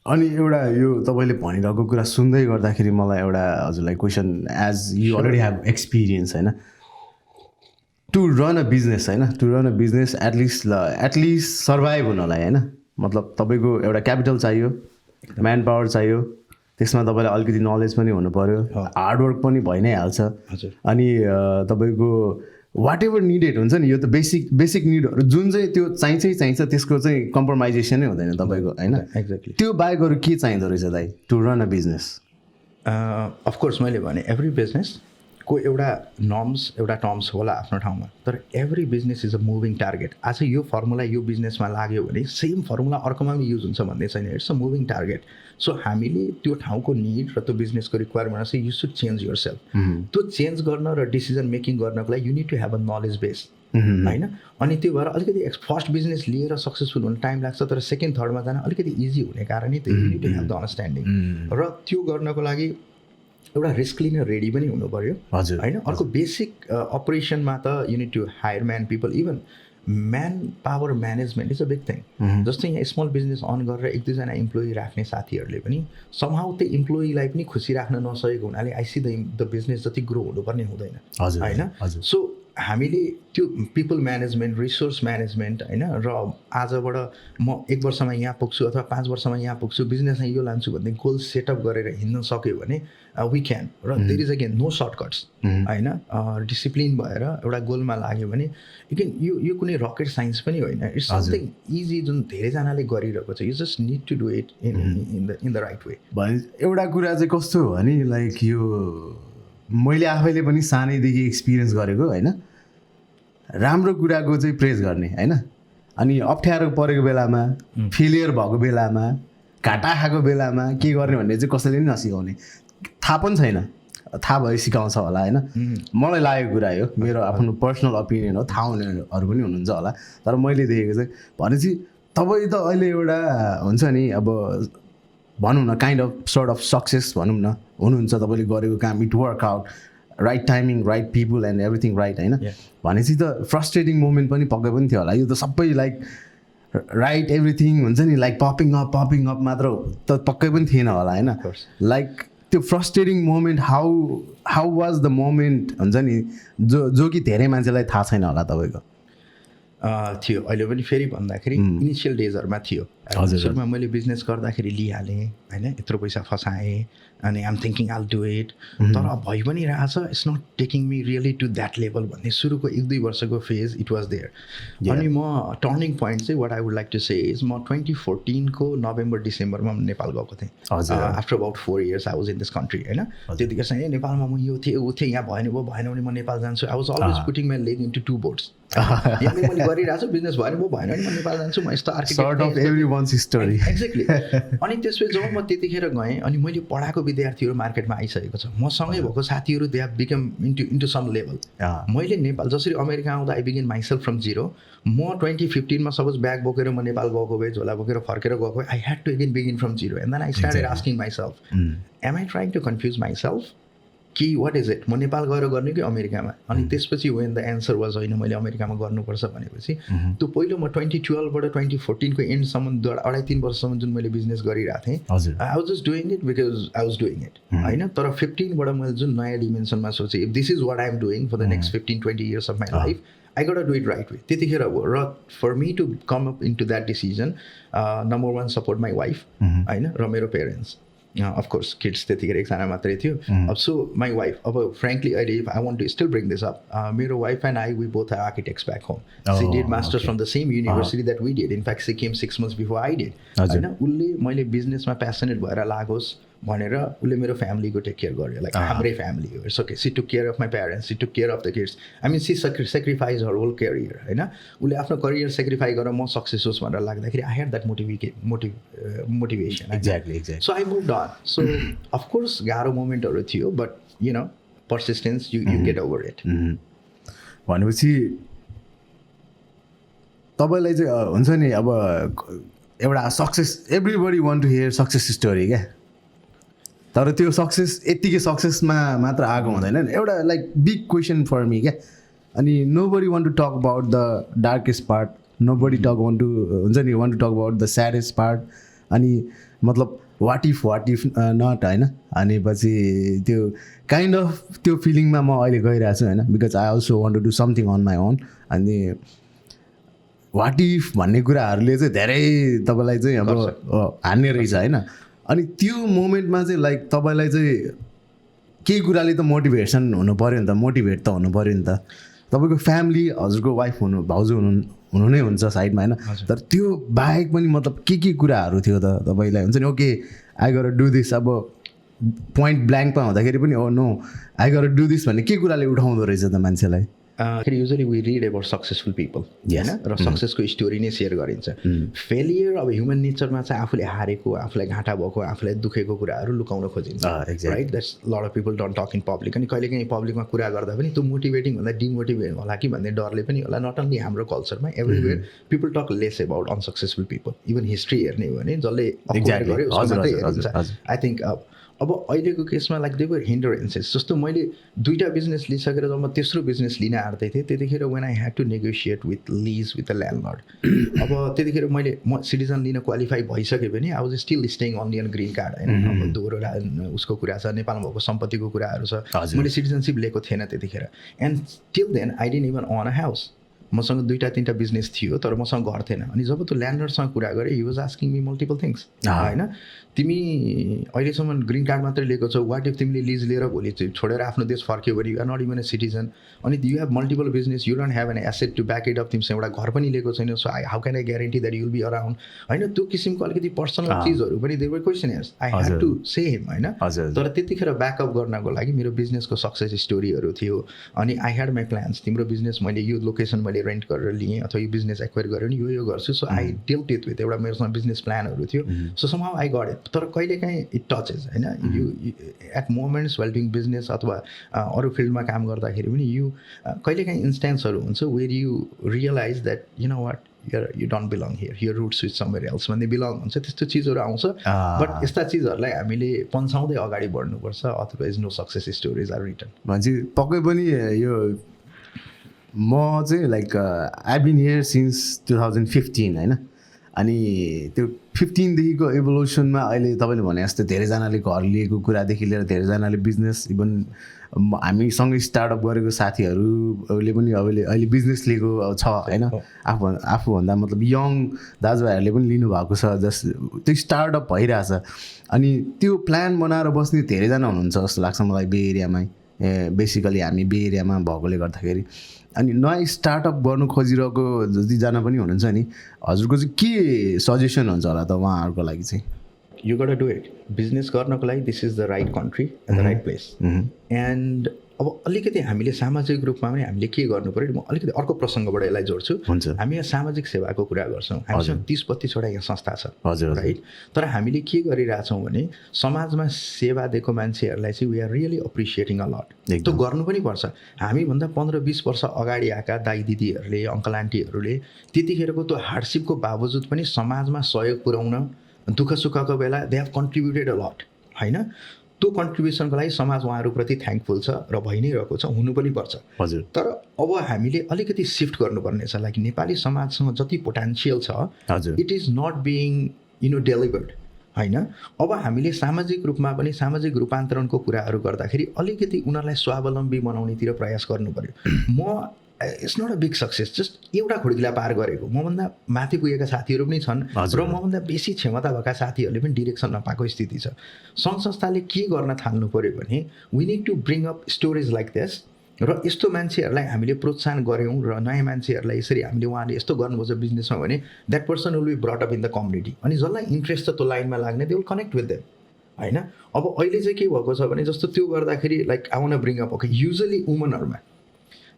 अनि एउटा यो तपाईँले भनिरहेको कुरा सुन्दै गर्दाखेरि मलाई एउटा हजुरलाई question, as you already have experience होइन, टु रन अ बिजनेस होइन, to run a business at least survive हुनलाई होइन, मतलब तपाईँको एउटा क्यापिटल चाहियो, म्यान पावर चाहियो, त्यसमा तपाईँलाई अलिकति नलेज पनि हुनु पऱ्यो, हार्डवर्क पनि भइ नै हाल्छ. अनि तपाईँको वाट एभर निडेड हुन्छ नि, यो त बेसिक निडहरू जुन चाहिँ त्यो चाहिन्छ त्यसको चाहिँ कम्प्रोमाइजेसनै हुँदैन तपाईँको होइन. एक्ज्याक्टली. त्यो बाहेक अरू के चाहिँदो रहेछ दाइ to run a business? Of course मैले भने एभ्री बिजनेसको एउटा नर्म्स एउटा टर्म्स होला आफ्नो ठाउँमा, तर every business is a moving target. आज यो फर्मुला यो बिजनेसमा लाग्यो भने सेम फर्मुला अर्कोमा पनि युज हुन्छ भन्ने छैन. It's a moving target. So हामीले त्यो ठाउँको निड र त्यो बिजनेसको रिक्वायरमेन्ट चाहिँ you should change yourself. त्यो चेन्ज गर्न र डिसिजन मेकिङ गर्नको लागि you need to have a knowledge base होइन. अनि त्यो भएर अलिकति फर्स्ट बिजनेस लिएर सक्सेसफुल हुन टाइम लाग्छ, तर सेकेन्ड थर्डमा जान अलिकति इजी हुने कारणले त्यो you need to have the understanding. र त्यो गर्नको लागि एउटा रिस्क लिन रेडी पनि हुनु पऱ्यो होइन. अर्को बेसिक अपरेसनमा त you need to hire man people. Even man power management is a big thing. जस्तै यहाँ स्मल बिजनेस अन गरेर 1-2जना इम्प्लोइ राख्ने साथीहरूले पनि समहाउ त्यो इम्प्लोइलाई पनि खुसी राख्न नसकेको हुनाले आई सी द बिजनेस जति ग्रो हुनुपर्ने हुँदैन होइन. सो हामीले त्यो पिपल म्यानेजमेन्ट, रिसोर्स म्यानेजमेन्ट होइन, र आजबाट म 1 वर्षमा यहाँ पुग्छु अथवा 5 वर्षमा यहाँ पुग्छु, बिजनेसमा यो लान्छु भन्ने गोल सेटअप गरेर हिँड्न सक्यो भने वी क्यान. र there is again no shortcuts होइन. डिसिप्लिन भएर एउटा गोलमा लाग्यो भने यो कुनै रकेट साइन्स पनि होइन. इट्स समथिङ इजी जुन धेरैजनाले गरिरहेको छ. You just need to do it in the right way. भने एउटा कुरा चाहिँ कस्तो हो भने लाइक यो मैले आफैले पनि सानैदेखि एक्सपिरियन्स गरेको होइन. राम्रो कुराको चाहिँ प्रेज गर्ने होइन, अनि अप्ठ्यारो परेको बेलामा, फेलियर भएको बेलामा, घाटा खाएको बेलामा के गर्ने भन्ने चाहिँ कसैले पनि नसिकाउने. थाहा पनि छैन, थाहा भयो सिकाउँछ होला होइन. मलाई लागेको कुरा हो, मेरो आफ्नो पर्सनल ओपिनियन हो, थाहा हुनेहरू पनि हुनुहुन्छ होला. तर मैले देखेको चाहिँ भनेपछि तपाईँ त अहिले एउटा हुन्छ नि अब भनौँ न kind of sort of success भनौँ न हुनुहुन्छ. तपाईँले गरेको काम it work out, right timing, right people and everything right होइन. भनेपछि त फ्रस्ट्रेटिङ मोमेन्ट पनि पक्कै पनि थियो होला. यो त सबै लाइक राइट एभ्रिथिङ हुन्छ नि, लाइक पपिङ अप मात्र त पक्कै पनि थिएन होला होइन. लाइक त्यो frustrating moment how was the moment हुन्छ नि जो कि धेरै मान्छेलाई थाहा छैन होला तपाईँको थियो. अहिले पनि फेरि भन्दाखेरि इनिसियल डेजहरूमा थियो. सुरुमा मैले बिजनेस गर्दाखेरि लिइहालेँ होइन, यत्रो पैसा फसाएँ अनि I'm thinking all do it, तर भइ पनि रहेछ it's not taking me really to that level भन्ने सुरुको 1-2 वर्षको फेज इट वाज देयर. अनि म टर्निङ पोइन्ट चाहिँ what I would like to say is म 2014 को नोभेम्बर डिसेम्बरमा नेपाल गएको थिएँ. After about 4 years I was in this country होइन. त्यतिखेर चाहिँ नेपालमा म यो थिएँ ऊ थिएँ, यहाँ भएन भने म नेपाल जान्छु. I was always putting my leg into 2 boats. यहाँ मैले गरिरहेको छु, बिजनेस भएन भएन भने म नेपाल जान्छु, म यस्तो आर्किटेक्ट. एक्ज्याक्टली. अनि त्यसपछि जब म त्यतिखेर गएँ अनि मैले पढाएको विद्यार्थीहरू मार्केटमा आइसकेको छ, मसँगै भएको साथीहरू they have become into some level. मैले नेपाल जसरी अमेरिका आउँदा I begin myself from zero. म 2015 सपोज ब्याग बोकेर म नेपाल गएको भए, झोला बोकेर फर्केर गएको भए, I had to again begin from zero. And then I started asking myself am I trying to confuse myself कि वाट इज इट, म नेपाल गएर गर्ने कि अमेरिकामा. अनि त्यसपछि वेन द एन्सर वाज होइन मैले अमेरिकामा गर्नुपर्छ भनेपछि त्यो पहिलो म 2012बाट 2014 को एन्डसम्म 2.5-3 वर्षसम्म जुन मैले बिजनेस गरिरहेको थिएँ, I was just doing it because I was doing it होइन. तर 15बाट मैले जुन नयाँ डिमेन्सनमा सोचेँ if this is what I am doing for the next 15-20 years of my life, I got do it right way. त्यतिखेर अब र for me to come up into that decision, number 1 support my wife होइन, र मेरो parents. Of course kids त्यतिखेर 1जना मात्रै थियो. अब सो माई वाइफ, अब फ्रेङ्कली अहिले if I want to still bring this up, मेरो wife and I we both are architects back home. She did masters from the same university that we did. In fact she came 6 months before I did होइन. उसले मैले बिजनेसमा passionate भएर लागोस् भनेर उसले मेरो फ्यामिलीको टेक केयर गर्यो. लाइक हाम्रै फ्यामिली हो. It's okay. She took care of my parents, she took care of the kids. I mean she sacrifice her whole career होइन. उसले आफ्नो करियर सेक्रिफाई गरेर म सक्सेस होस् भनेर लाग्दाखेरि I had that motivation. Exactly. So I moved on. So of course गाह्रो मोमेन्टहरू थियो, but you know persistence you get over it. भनेपछि तपाईँलाई चाहिँ हुन्छ नि अब एउटा success, everybody want to hear success story क्या. तर त्यो सक्सेस यत्तिकै सक्सेसमा मात्र आएको हुँदैन. एउटा like big question for me क्या. अनि nobody want to talk about the darkest part, nobody want to talk about the saddest part. अनि मतलब वाट इफ नट होइन. अनि पछि त्यो काइन्ड अफ त्यो फिलिङमा म अहिले गइरहेको छु होइन, because I also want to do something on my own. अनि वाट इफ भन्ने कुराहरूले चाहिँ धेरै तपाईँलाई चाहिँ अब हान्ने रहेछ होइन. अनि त्यो मोमेन्टमा चाहिँ लाइक तपाईँलाई चाहिँ केही कुराले त मोटिभेसन हुनु पऱ्यो नि त, मोटिभेट त हुनु पऱ्यो नि त. तपाईँको फ्यामिली हजुरको वाइफ भाउजू हुनु नै हुन्छ साइडमा होइन, तर त्यो बाहेक पनि मतलब के कुराहरू थियो त तपाईँलाई? हुन्छ नि okay I got do this, अब पोइन्ट ब्ल्याङ्कमा हुँदाखेरि पनि oh no I got do this भन्ने के कुराले उठाउँदो रहेछ त मान्छेलाई? Usually we read about successful people होइन, र सक्सेसको स्टोरी नै सेयर गरिन्छ। फेलियर अब ह्युमन नेचरमा चाहिँ आफूले हारेको, आफूलाई घाटा भएको, आफूलाई दुखेको कुराहरू लुकाउन खोजिन्छ, right? That's lot of people don't talk in public. अनि कहिलेकाहीँ पब्लिकमा कुरा गर्दा पनि त्यो मोटिभेटिङ भन्दा डिमोटिभेट होला कि भन्ने डरले पनि होला। नट ओन्ली हाम्रो कल्चरमा, everywhere people talk less about unsuccessful people. Even history हेर्ने हो भने जसले गर्यो उसको मात्रै हेरिन्छ। आई थिङ्क अब अहिलेको केसमा लाइक दे वर हिन्डरेन्सेस। जस्तो मैले 2टा बिजनेस लिइसकेर जब म तेस्रो बिजनेस लिन आँट्दै थिएँ त्यतिखेर when I had to negotiate with lease with the landlord, अब त्यतिखेर म सिटिजन लिन क्वालिफाई भइसकेँ पनि I was still staying on the green card होइन। अब दोहोरो उसको कुरा छ, नेपालमा भएको सम्पत्तिको कुराहरू छ, मैले सिटिजनसिप लिएको थिएन त्यतिखेर। And till then I didn't even own a house. मसँग 2-3टा बिजनेस थियो तर मसँग घर थिएन। अनि जब त्यो ल्यान्डलर्डसँग कुरा गरेँ he was asking me multiple things होइन, तिमी अहिलेसम्म ग्रिन कार्ड मात्रै लिएको छौ, वाट इफ तिमीले लिज लिएर भोलि छोडेर आफ्नो देश फर्क्यो भने you are not even a citizen, अनि you have multiple business, you don't have an asset to back it up, तिमीसँग एउटा घर पनि लिएको छैन, so how can I guarantee that you will be around होइन। त्यो किसिमको अलिकति पर्सनल चिजहरू पनि there were questioners I had to say him होइन। तर त्यतिखेर ब्याकअप गर्नको लागि मेरो बिजनेसको सक्सेस स्टोरीहरू थियो। अनि आई ह्याड माई प्लान्स, तिम्रो बिजनेस मैले यो लोकेसन मैले रेन्ट गरेर लिएँ अथवा यो बिजनेस एक्वायर गरेर नि यो गर्छु। So I dealt it with एउटा मेरोसँग बिजनेस प्लानहरू थियो। So somehow I got it. तर कहिलेकाहीँ इट टचेस होइन, you at moments well doing business अथवा अरू फिल्डमा काम गर्दाखेरि पनि यु कहिलेकाहीँ इन्स्टेन्सहरू हुन्छ where you realise that you know what you don't belong here, here roots with somewhere else भन्ने बिलङ हुन्छ। त्यस्तो चिजहरू आउँछ। बट यस्ता चिजहरूलाई हामीले पन्छाउँदै अगाडि बढ्नुपर्छ, otherwise no success stories are written. मान्छे पक्कै पनि यो म चाहिँ like I been here since 2015 होइन। अनि त्यो 15देखिको इभोल्युसनमा अहिले तपाईँले भने जस्तो धेरैजनाले घर लिएको कुरादेखि लिएर धेरैजनाले बिजनेस, इभन हामीसँगै स्टार्टअप गरेको साथीहरूले पनि अहिले बिजनेस लिएको छ होइन। आफूभन्दा मतलब यङ दाजुभाइहरूले पनि लिनुभएको छ, जस त्यो स्टार्टअप भइरहेछ। अनि त्यो प्लान बनाएर बस्ने धेरैजना हुनुहुन्छ जस्तो लाग्छ मलाई बे एरियामै। बेसिकली हामी बे एरियामा भएकोले गर्दाखेरि अनि नयाँ स्टार्टअप गर्नु खोजिरहेको जतिजना पनि हुनुहुन्छ नि, हजुरको चाहिँ के सजेसन हुन्छ होला त उहाँहरूको लागि चाहिँ? You got do it. Business गर्नको लागि this is the right country and the right place. And अब अलिकति हामीले सामाजिक रूपमा पनि हामीले के गर्नु पऱ्यो, म अलिकति अर्को प्रसङ्गबाट यसलाई जोड्छु। हामी यहाँ सामाजिक सेवाको कुरा गर्छौँ, हामीसँग 30-32वटा यहाँ संस्था छ राइट। तर हामीले के गरिरहेछौँ भने समाजमा सेवा दिएको मान्छेहरूलाई चाहिँ we are really appreciating a lot. त्यो गर्नु पनि पर्छ। हामीभन्दा 15-20 वर्ष अगाडि आएका दाइ दिदीहरूले, अङ्कल आन्टीहरूले त्यतिखेरको त्यो हार्डसिपको बावजुद पनि समाजमा सहयोग पुर्याउन, दुःख सुखको बेला they have contributed a lot होइन। त्यो कन्ट्रिब्युसनको लागि समाज उहाँहरूप्रति थ्याङ्कफुल छ र भइ नै रहेको छ, हुनु पनि पर्छ। हजुर। तर अब हामीले अलिकति सिफ्ट गर्नुपर्ने छ। लाइक नेपाली समाजसँग जति पोटेन्सियल छ it is not being delivered होइन। अब हामीले सामाजिक रूपमा पनि सामाजिक रूपान्तरणको कुराहरू गर्दाखेरि अलिकति उनीहरूलाई स्वावलम्बी बनाउनेतिर प्रयास गर्नु पऱ्यो। म it's not a big success, जस्ट एउटा खुड्किला पार गरेको। मभन्दा माथि पुगेका साथीहरू पनि छन् र मभन्दा बेसी क्षमता भएका साथीहरूले पनि डिरेक्सन नपाएको स्थिति छ। सङ्घ संस्थाले के गर्न थाल्नु पऱ्यो भने we need to bring up stories like this, र यस्तो मान्छेहरूलाई हामीले प्रोत्साहन गऱ्यौँ र नयाँ मान्छेहरूलाई यसरी हामीले उहाँले यस्तो गर्नुपर्छ बिजनेसमा भने that person will be brought up in the community. अनि जसलाई इन्ट्रेस्ट छ त्यो लाइनमा लाग्ने, they will connect with them होइन। अब अहिले चाहिँ के भएको छ भने जस्तो त्यो गर्दाखेरि like I want bring up okay usually वुमनहरूमा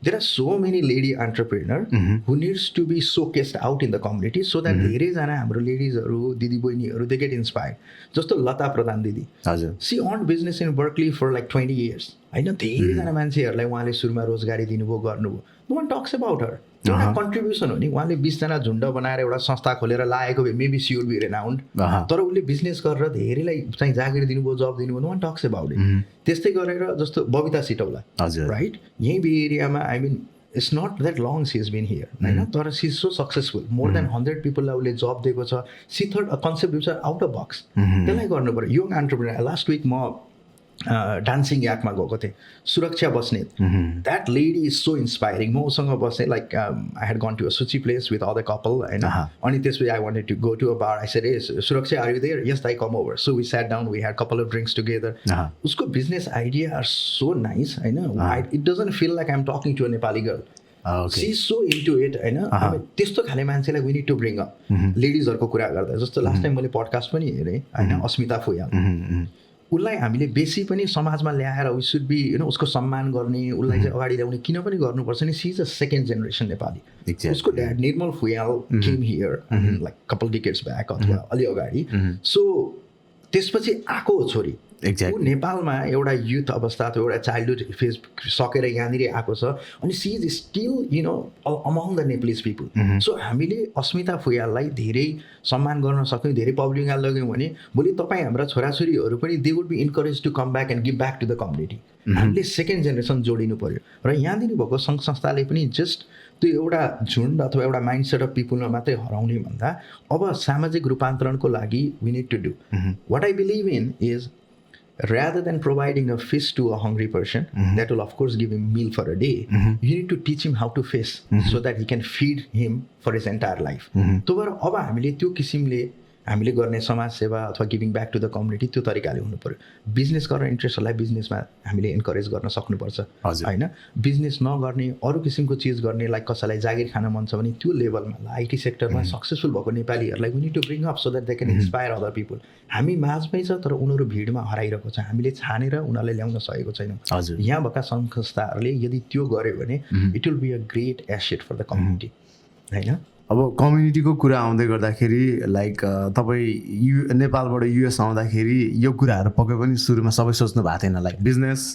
there are so many lady entrepreneur who needs to be showcased out in the community so that धेरैजना हाम्रो लेडिजहरू दिदी बहिनीहरू they get inspired। जस्तो लता प्रधान दिदी, she owned business in Berkeley for like 20 years होइन। धेरैजना मान्छेहरूलाई उहाँले सुरुमा रोजगारी दिनुभयो, गर्नुभयो। No one talks about her। एउटा कन्ट्रिब्युसन हो नि। उहाँले 20जना झुन्ड बनाएर एउटा संस्था खोलेर लागेको भए मेबी सी वुड बी रेनाउन्ड, तर उसले बिजनेस गरेर धेरैलाई चाहिँ जागिर दिनुभयो, जब दिनुभयो। No one talks about it. त्यस्तै गरेर जस्तो बबिता सिटौला राइट, यहीँ बे एरियामा I mean it's not that long she is been here होइन, तर she is so successful. More than 100 पिपललाई उसले जब दिएको छ। सी थर्ड a concept out of box, त्यसलाई गर्नु पऱ्यो। यङ एन्टरप्रेन्योर लास्ट विक म डान्सिङ याकमा गएको थिएँ, Suraksha Basnet. That lady is so inspiring. म उसँग बसेँ like I had gone to a sushi place with other couple होइन। अनि त्यसपछि I wanted to go to a bar. I said hey Suraksha are you there? Yes I come over. So we sat down, we had couple of drinks together. उसको business idea are so nice होइन। It doesn't feel like I am talking to a Nepali girl. She is so into it होइन हामी त्यस्तो खाले मान्छेलाई we need to bring up लेडिजहरूको कुरा गर्दा जस्तो लास्ट टाइम मैले पडकास्ट पनि हेरेँ होइन अस्मिता फुयाल उसलाई हामीले बेसी पनि समाजमा ल्याएर वी सुड बी होइन उसको सम्मान गर्ने उसलाई चाहिँ अगाडि ल्याउने किन पनि गर्नुपर्छ नि she is a second generation Nepali उसको dad Nirmal Phuyal came here like couple decades back अथवा अलि अगाडि सो त्यसपछि आएको छोरी ऊ नेपालमा एउटा युथ अवस्था अथवा एउटा चाइल्डहुड फेज सकेर यहाँनिर आएको छ अनि she is still you know among the Nepalese people so हामीले अस्मिता फुयाललाई धेरै सम्मान गर्न सक्यौँ धेरै पब्लिकमा लग्यौँ भने भोलि तपाईँ हाम्रा छोराछोरीहरू पनि they would be encourage to come back and give back to the community हामीले सेकेन्ड जेनेरेसन जोडिनु पऱ्यो र यहाँनिर भएको सङ्घ संस्थाले पनि जस्ट त्यो एउटा झुन्ड अथवा एउटा माइन्ड सेट अफ पिपुलमा मात्रै हराउने भन्दा अब सामाजिक रूपान्तरणको लागि we need to do what I believe in is rather than providing a fish to a hungry person that will of course give him meal for a day you need to teach him how to fish so that he can feed him for his entire life तो भएर अब हामीले त्यो किसिमले हामीले गर्ने समाज सेवा अथवा giving back to the community त्यो तरिकाले हुनु पऱ्यो बिजनेस गर्न इन्ट्रेस्टहरूलाई बिजनेसमा हामीले इन्करेज गर्न सक्नुपर्छ होइन बिजनेस नगर्ने अरू किसिमको चिज गर्ने लाइक कसैलाई जागिर खान मन छ भने त्यो लेभलमा आइटी सेक्टरमा सक्सेसफुल भएको नेपालीहरूलाई we need to bring up so that they can inspire other people हामी माझमै छ तर उनीहरू भिडमा हराइरहेको छ हामीले छानेर उनीहरूलाई ल्याउन सकेको छैनौँ यहाँ भएका सङ्घ संस्थाहरूले यदि त्यो गर्यो भने it will be a great asset for the community होइन अब कम्युनिटीको कुरा आउँदै गर्दाखेरि लाइक तपाईँ नेपालबाट युएस आउँदाखेरि यो कुराहरू पक्कै पनि सुरुमा सबै सोच्नु भएको थिएन लाइक बिजनेस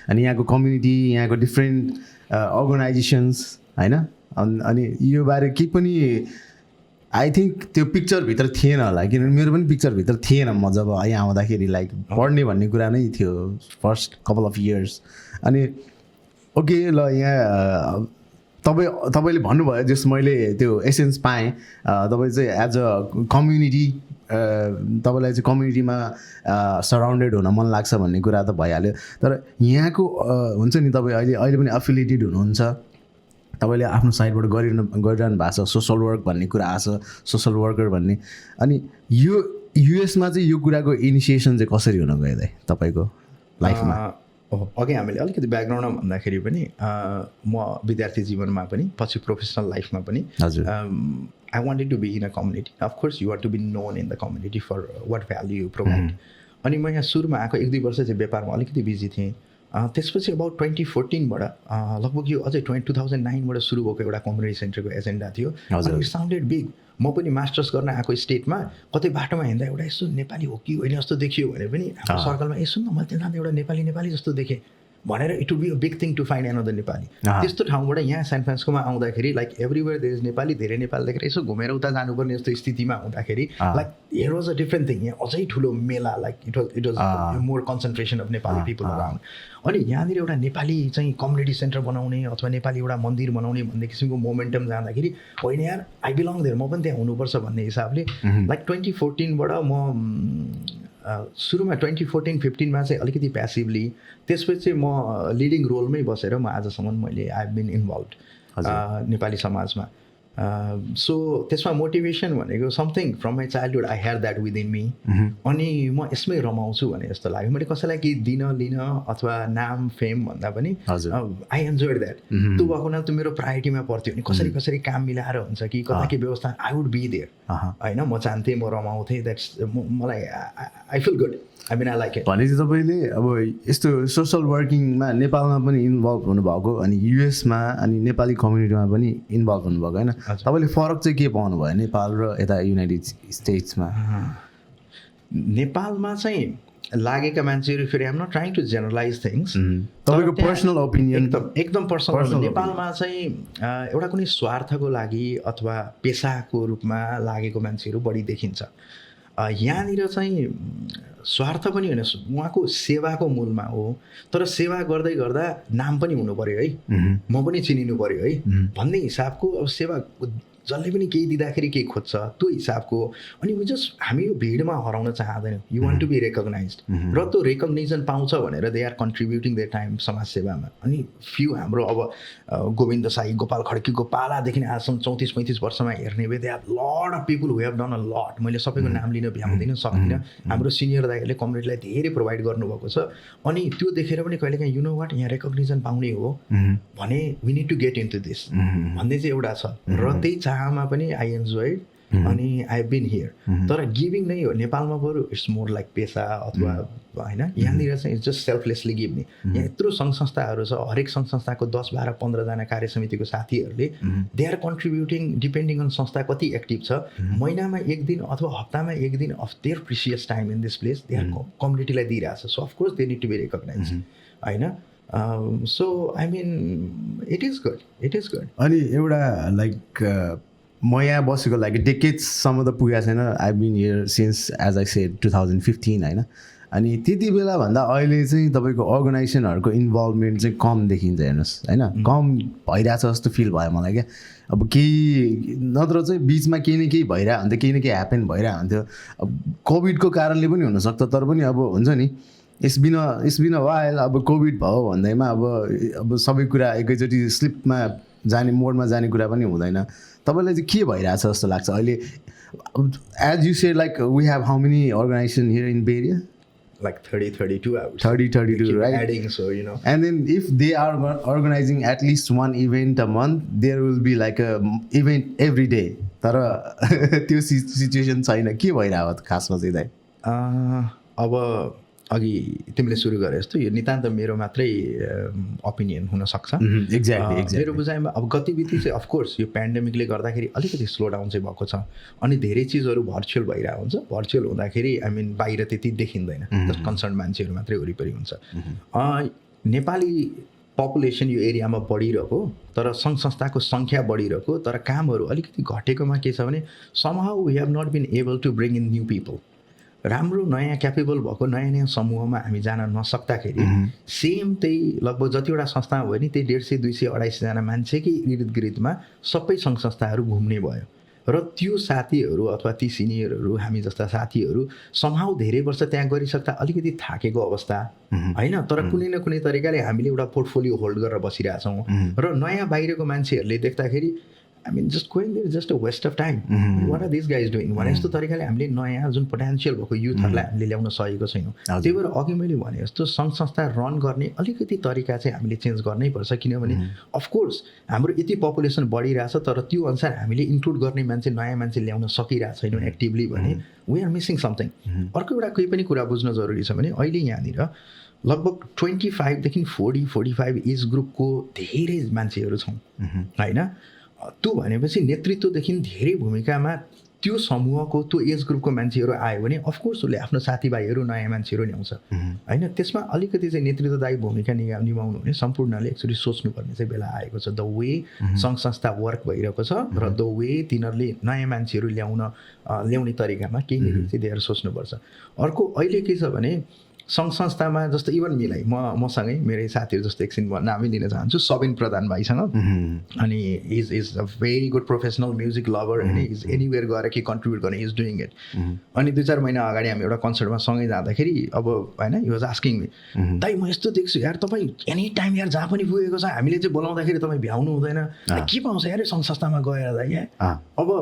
अनि यहाँको कम्युनिटी यहाँको डिफ्रेन्ट अर्गनाइजेसन्स होइन अनि यो बारे केही पनि आई थिङ्क त्यो पिक्चरभित्र थिएन होला किनभने मेरो पनि पिक्चरभित्र थिएन म जब यहाँ आउँदाखेरि लाइक पढ्ने भन्ने कुरा नै थियो फर्स्ट कपाल अफ इयर्स अनि ओके ल यहाँ तपाईँले भन्नुभयो जस मैले त्यो एसेन्स पाएँ तपाईँ चाहिँ एज अ कम्युनिटी तपाईँलाई चाहिँ कम्युनिटीमा सराउन्डेड हुन मन लाग्छ भन्ने कुरा त भइहाल्यो तर यहाँको हुन्छ नि तपाईँ अहिले पनि एफिलिएटेड हुनुहुन्छ तपाईँले आफ्नो साइडबाट गरिरहनु भएको छ सोसल वर्क भन्ने कुरा आएको छ सोसल वर्कर भन्ने अनि यो युएसमा चाहिँ यो कुराको इनिसिएसन चाहिँ कसरी हुन गयो दाइ तपाईँको लाइफमा अघि हामीले अलिकति ब्याकग्राउन्डमा भन्दाखेरि पनि म विद्यार्थी जीवनमा पनि पछि प्रोफेसनल लाइफमा पनि I wanted to be in a community of course you are to be known in the community for what value you provide अनि म यहाँ सुरुमा आएको 1-2 वर्ष चाहिँ व्यापारमा अलिकति बिजी थिएँ त्यसपछि अबाउट 2014बाट लगभग यो अझै 2009बाट सुरु भएको एउटा कम्युनिटी सेन्टरको एजेन्डा थियो अनि इट साउन्डेड बिग म पनि मास्टर्स गर्न आएको स्टेटमा कतै बाटोमा हिँड्दा एउटा यसो नेपाली हो कि होइन जस्तो देखियो भने पनि हाम्रो सर्कलमा यसो न मैले त्यहाँ एउटा नेपाली जस्तो देखेँ भनेर it will be a big thing to find another Nepali त्यस्तो ठाउँबाट यहाँ सान फ्रान्सिस्कोमा आउँदाखेरि like everywhere there is Nepali धेरै नेपाल देखेर यसो घुमेर उता जानुपर्ने जस्तो स्थितिमा आउँदाखेरि like here was a different thing यहाँ अझै ठुलो मेला like it was more concentration of Nepali people around अनि यहाँनिर एउटा नेपाली चाहिँ कम्युनिटी सेन्टर बनाउने अथवा नेपाली एउटा मन्दिर बनाउने भन्ने किसिमको मोमेन्टम जाँदाखेरि होइन यार आई बिलङ देयर म पनि त्यहाँ हुनुपर्छ भन्ने हिसाबले लाइक 2014बाट म सुरुमा 2014-15मा चाहिँ अलिकति प्यासिभली त्यसपछि म लिडिङ रोलमै बसेर म आजसम्म मैले I have been involve Nepali समाजमा सो त्यसमा मोटिभेसन भनेको something from my childhood I had that within me अनि म यसमै रमाउँछु भने जस्तो लाग्यो मैले कसैलाई केही दिन लिन अथवा नाम फेम भन्दा पनि आई एन्जोयड द्याट त्यो भएको हुनाले त मेरो प्रायोरिटीमा पर्थ्यो अनि कसरी काम मिलाएर हुन्छ कि कता के व्यवस्था आई वुड बी देयर होइन म चाहन्थेँ म रमाउँथेँ द्याट्स मलाई I feel good I mean I like it भनेपछि तपाईँले अब यस्तो सोसल वर्किङमा नेपालमा पनि इन्भल्भ हुनुभएको अनि युएसमा अनि नेपाली कम्युनिटीमा पनि इन्भल्भ हुनुभएको होइन तपाईँले फरक चाहिँ के पाउनुभयो नेपाल र यता युनाइटेड स्टेट्समा नेपालमा चाहिँ लागेका मान्छेहरू फेरि I'm not trying to generalize things तपाईँको पर्सनल ओपिनियन एकदम पर्सनल नेपालमा चाहिँ एउटा कुनै स्वार्थको लागि अथवा पेसाको रूपमा लागेको मान्छेहरू बढी देखिन्छ यहाँनिर चाहिँ स्वार्थ पनि होइन उहाँको सेवाको मूलमा हो तर सेवा गर्दै गर्दा नाम पनि हुनु पऱ्यो है म पनि चिनिनु पऱ्यो है भन्ने हिसाबको अब सेवा जसले पनि केही दिँदाखेरि केही खोज्छ त्यो हिसाबको अनि हामी यो भिडमा हराउन चाहँदैनौँ you want to be recognize र त्यो रेकग्नेसन पाउँछ भनेर they are contributing their time समाजसेवामा अनि फ्यु हाम्रो अब गोविन्द साई गोपाल खड्कीको पालादेखि आजसम्म 34-35 वर्षमा हेर्ने भए they have lot of people who have done a lot मैले सबैको नाम लिन भ्याउँदिनँ सक्दिनँ हाम्रो सिनियर दाइहरूले कम्युनिटीलाई धेरै प्रोभाइड गर्नुभएको छ अनि त्यो देखेर पनि कहिलेकाहीँ यु नो वाट यहाँ रेकग्निसन पाउने हो भने we need to get into this भन्ने चाहिँ एउटा छ र त्यही चाहमा पनि आई एन्जोय अनि आई बिन हियर तर गिभिङ नै हो नेपालमा बरु इट्स मोर लाइक पेसा अथवा होइन यहाँनिर चाहिँ इट्स जस्ट सेल्फलेसली गिभ्ने यहाँ यत्रो सङ्घ संस्थाहरू छ हरेक सङ्घ संस्थाको 10-12-15जना कार्य समितिको साथीहरूले they are contributing depending on संस्था कति एक्टिभ छ महिनामा एक दिन अथवा हप्तामा एक दिन of their precious time in this place they are कम्युनिटीलाई दिइरहेछ so of course they need to be recognize होइन so I mean it is good अनि एउटा लाइक म यहाँ बसेको लाइक डेकेड्ससम्म त पुगेको छैन I been here since as I said 2015 होइन अनि त्यति बेलाभन्दा अहिले चाहिँ तपाईँको अर्गनाइजेसनहरूको इन्भल्भमेन्ट चाहिँ कम देखिन्छ हेर्नुहोस् होइन कम भइरहेछ जस्तो फिल भयो मलाई क्या अब केही नत्र चाहिँ बिचमा केही न केही भइरहेको हुन्थ्यो केही न केही ह्यापन भइरहेको हुन्थ्यो अब कोभिडको कारणले पनि हुनसक्छ तर पनि अब हुन्छ नि इट्स बिन अ वाइल अब कोभिड भयो भन्दैमा अब सबै कुरा एकैचोटि स्लिपमा जाने मोडमा जाने कुरा पनि हुँदैन तपाईँलाई चाहिँ के भइरहेछ जस्तो लाग्छ अहिले as you said like we have how many organization here in बे area like 32 hours 32 right adding so you know and then if they are organizing at least one event a month there will be like a event every day तर त्यो situation छैन के भइरहेको त खासमा चाहिँ दाइ अब अघि तिमीले सुरु गरे जस्तो यो नितान्त मेरो मात्रै ओपिनियन हुनसक्छ एक्ज्याक्टली मेरो बुझाइमा अब गतिविधि चाहिँ अफकोर्स यो पेन्डेमिकले गर्दाखेरि अलिकति स्लो डाउन चाहिँ भएको छ अनि धेरै चिजहरू भर्चुअल भइरहेको हुन्छ भर्चुअल हुँदाखेरि आई मिन बाहिर त्यति देखिँदैन जस्ट कन्सर्न मान्छेहरू मात्रै वरिपरि हुन्छ नेपाली पपुलेसन यो एरियामा बढिरहेको तर सङ्घ संस्थाको सङ्ख्या बढिरहेको तर कामहरू अलिकति घटेकोमा के छ भने somehow we have not been able to bring in new people राम्रो नयाँ क्यापेबल भएको नयाँ समूहमा हामी जान नसक्दाखेरि सेम त्यही लगभग जतिवटा संस्था भयो नि त्यही 150-200-250जना मान्छेकै इर्दगिर्दमा सबै सङ्घ संस्थाहरू घुम्ने भयो र त्यो साथीहरू अथवा ती सिनियरहरू हामी जस्ता साथीहरू समहाउ धेरै वर्ष त्यहाँ गरिसक्दा अलिकति थाकेको अवस्था होइन तर कुनै न कुनै तरिकाले हामीले एउटा पोर्टफोलियो होल्ड गरेर बसिरहेछौँ र नयाँ बाहिरको मान्छेहरूले देख्दाखेरि I mean, just going there is just a waste of time. What are these guys doing? भने जस्तो तरिकाले हामीले नयाँ जुन पोटेन्सियल भएको युथहरूलाई हामीले ल्याउन सकेको छैनौँ त्यही भएर अघि मैले भने जस्तो सङ्घ संस्था रन गर्ने अलिकति तरिका चाहिँ हामीले चेन्ज गर्नै पर्छ किनभने अफकोर्स हाम्रो यति पपुलेसन बढिरहेछ तर त्यो अनुसार हामीले इन्क्लुड गर्ने मान्छे नयाँ मान्छे ल्याउन सकिरहेको छैनौँ एक्टिभली भने वी आर मिसिङ समथिङ अर्को एउटा केही पनि कुरा बुझ्न जरुरी छ भने अहिले यहाँनिर लगभग 25देखि 40-45 एज ग्रुपको धेरै मान्छेहरू छौँ होइन त्यो भनेपछि नेतृत्वदेखि धेरै भूमिकामा त्यो समूहको त्यो एज ग्रुपको मान्छेहरू आयो भने अफकोर्स उसले आफ्नो साथीभाइहरू नयाँ मान्छेहरू ल्याउँछ होइन त्यसमा अलिकति चाहिँ नेतृत्वदायी भूमिका निभाउनु भने सम्पूर्णले एक्चुअली सोच्नुपर्ने चाहिँ बेला आएको छ द वे सङ्घ संस्था वर्क भइरहेको छ र द वे तिनीहरूले नयाँ मान्छेहरू ल्याउने तरिकामा केही न केही चाहिँ धेरै सोच्नुपर्छ अर्को अहिले के छ भने सङ्घ संस्थामा जस्तो इभन मिलाई मसँगै मेरै साथीहरू जस्तो एकछिन नामै लिन चाहन्छु सबिन प्रधान भाइसँग अनि is a very good professional music lover होइन इज एनिवेयर गएर के कन्ट्रिब्युट गर्ने इज डुइङ इट अनि 2-4 महिना अगाडि हामी एउटा कन्सर्टमा सँगै जाँदाखेरि अब होइन हि वाज आस्किङ मी दाइ म यस्तो देख्छु यार तपाईँ एनी टाइम यार जहाँ पनि पुगेको छ हामीले चाहिँ बोलाउँदाखेरि तपाईँ भ्याउनु हुँदैन के पाउँछ यार सङ्घ संस्थामा गएर दाइ यहाँ अब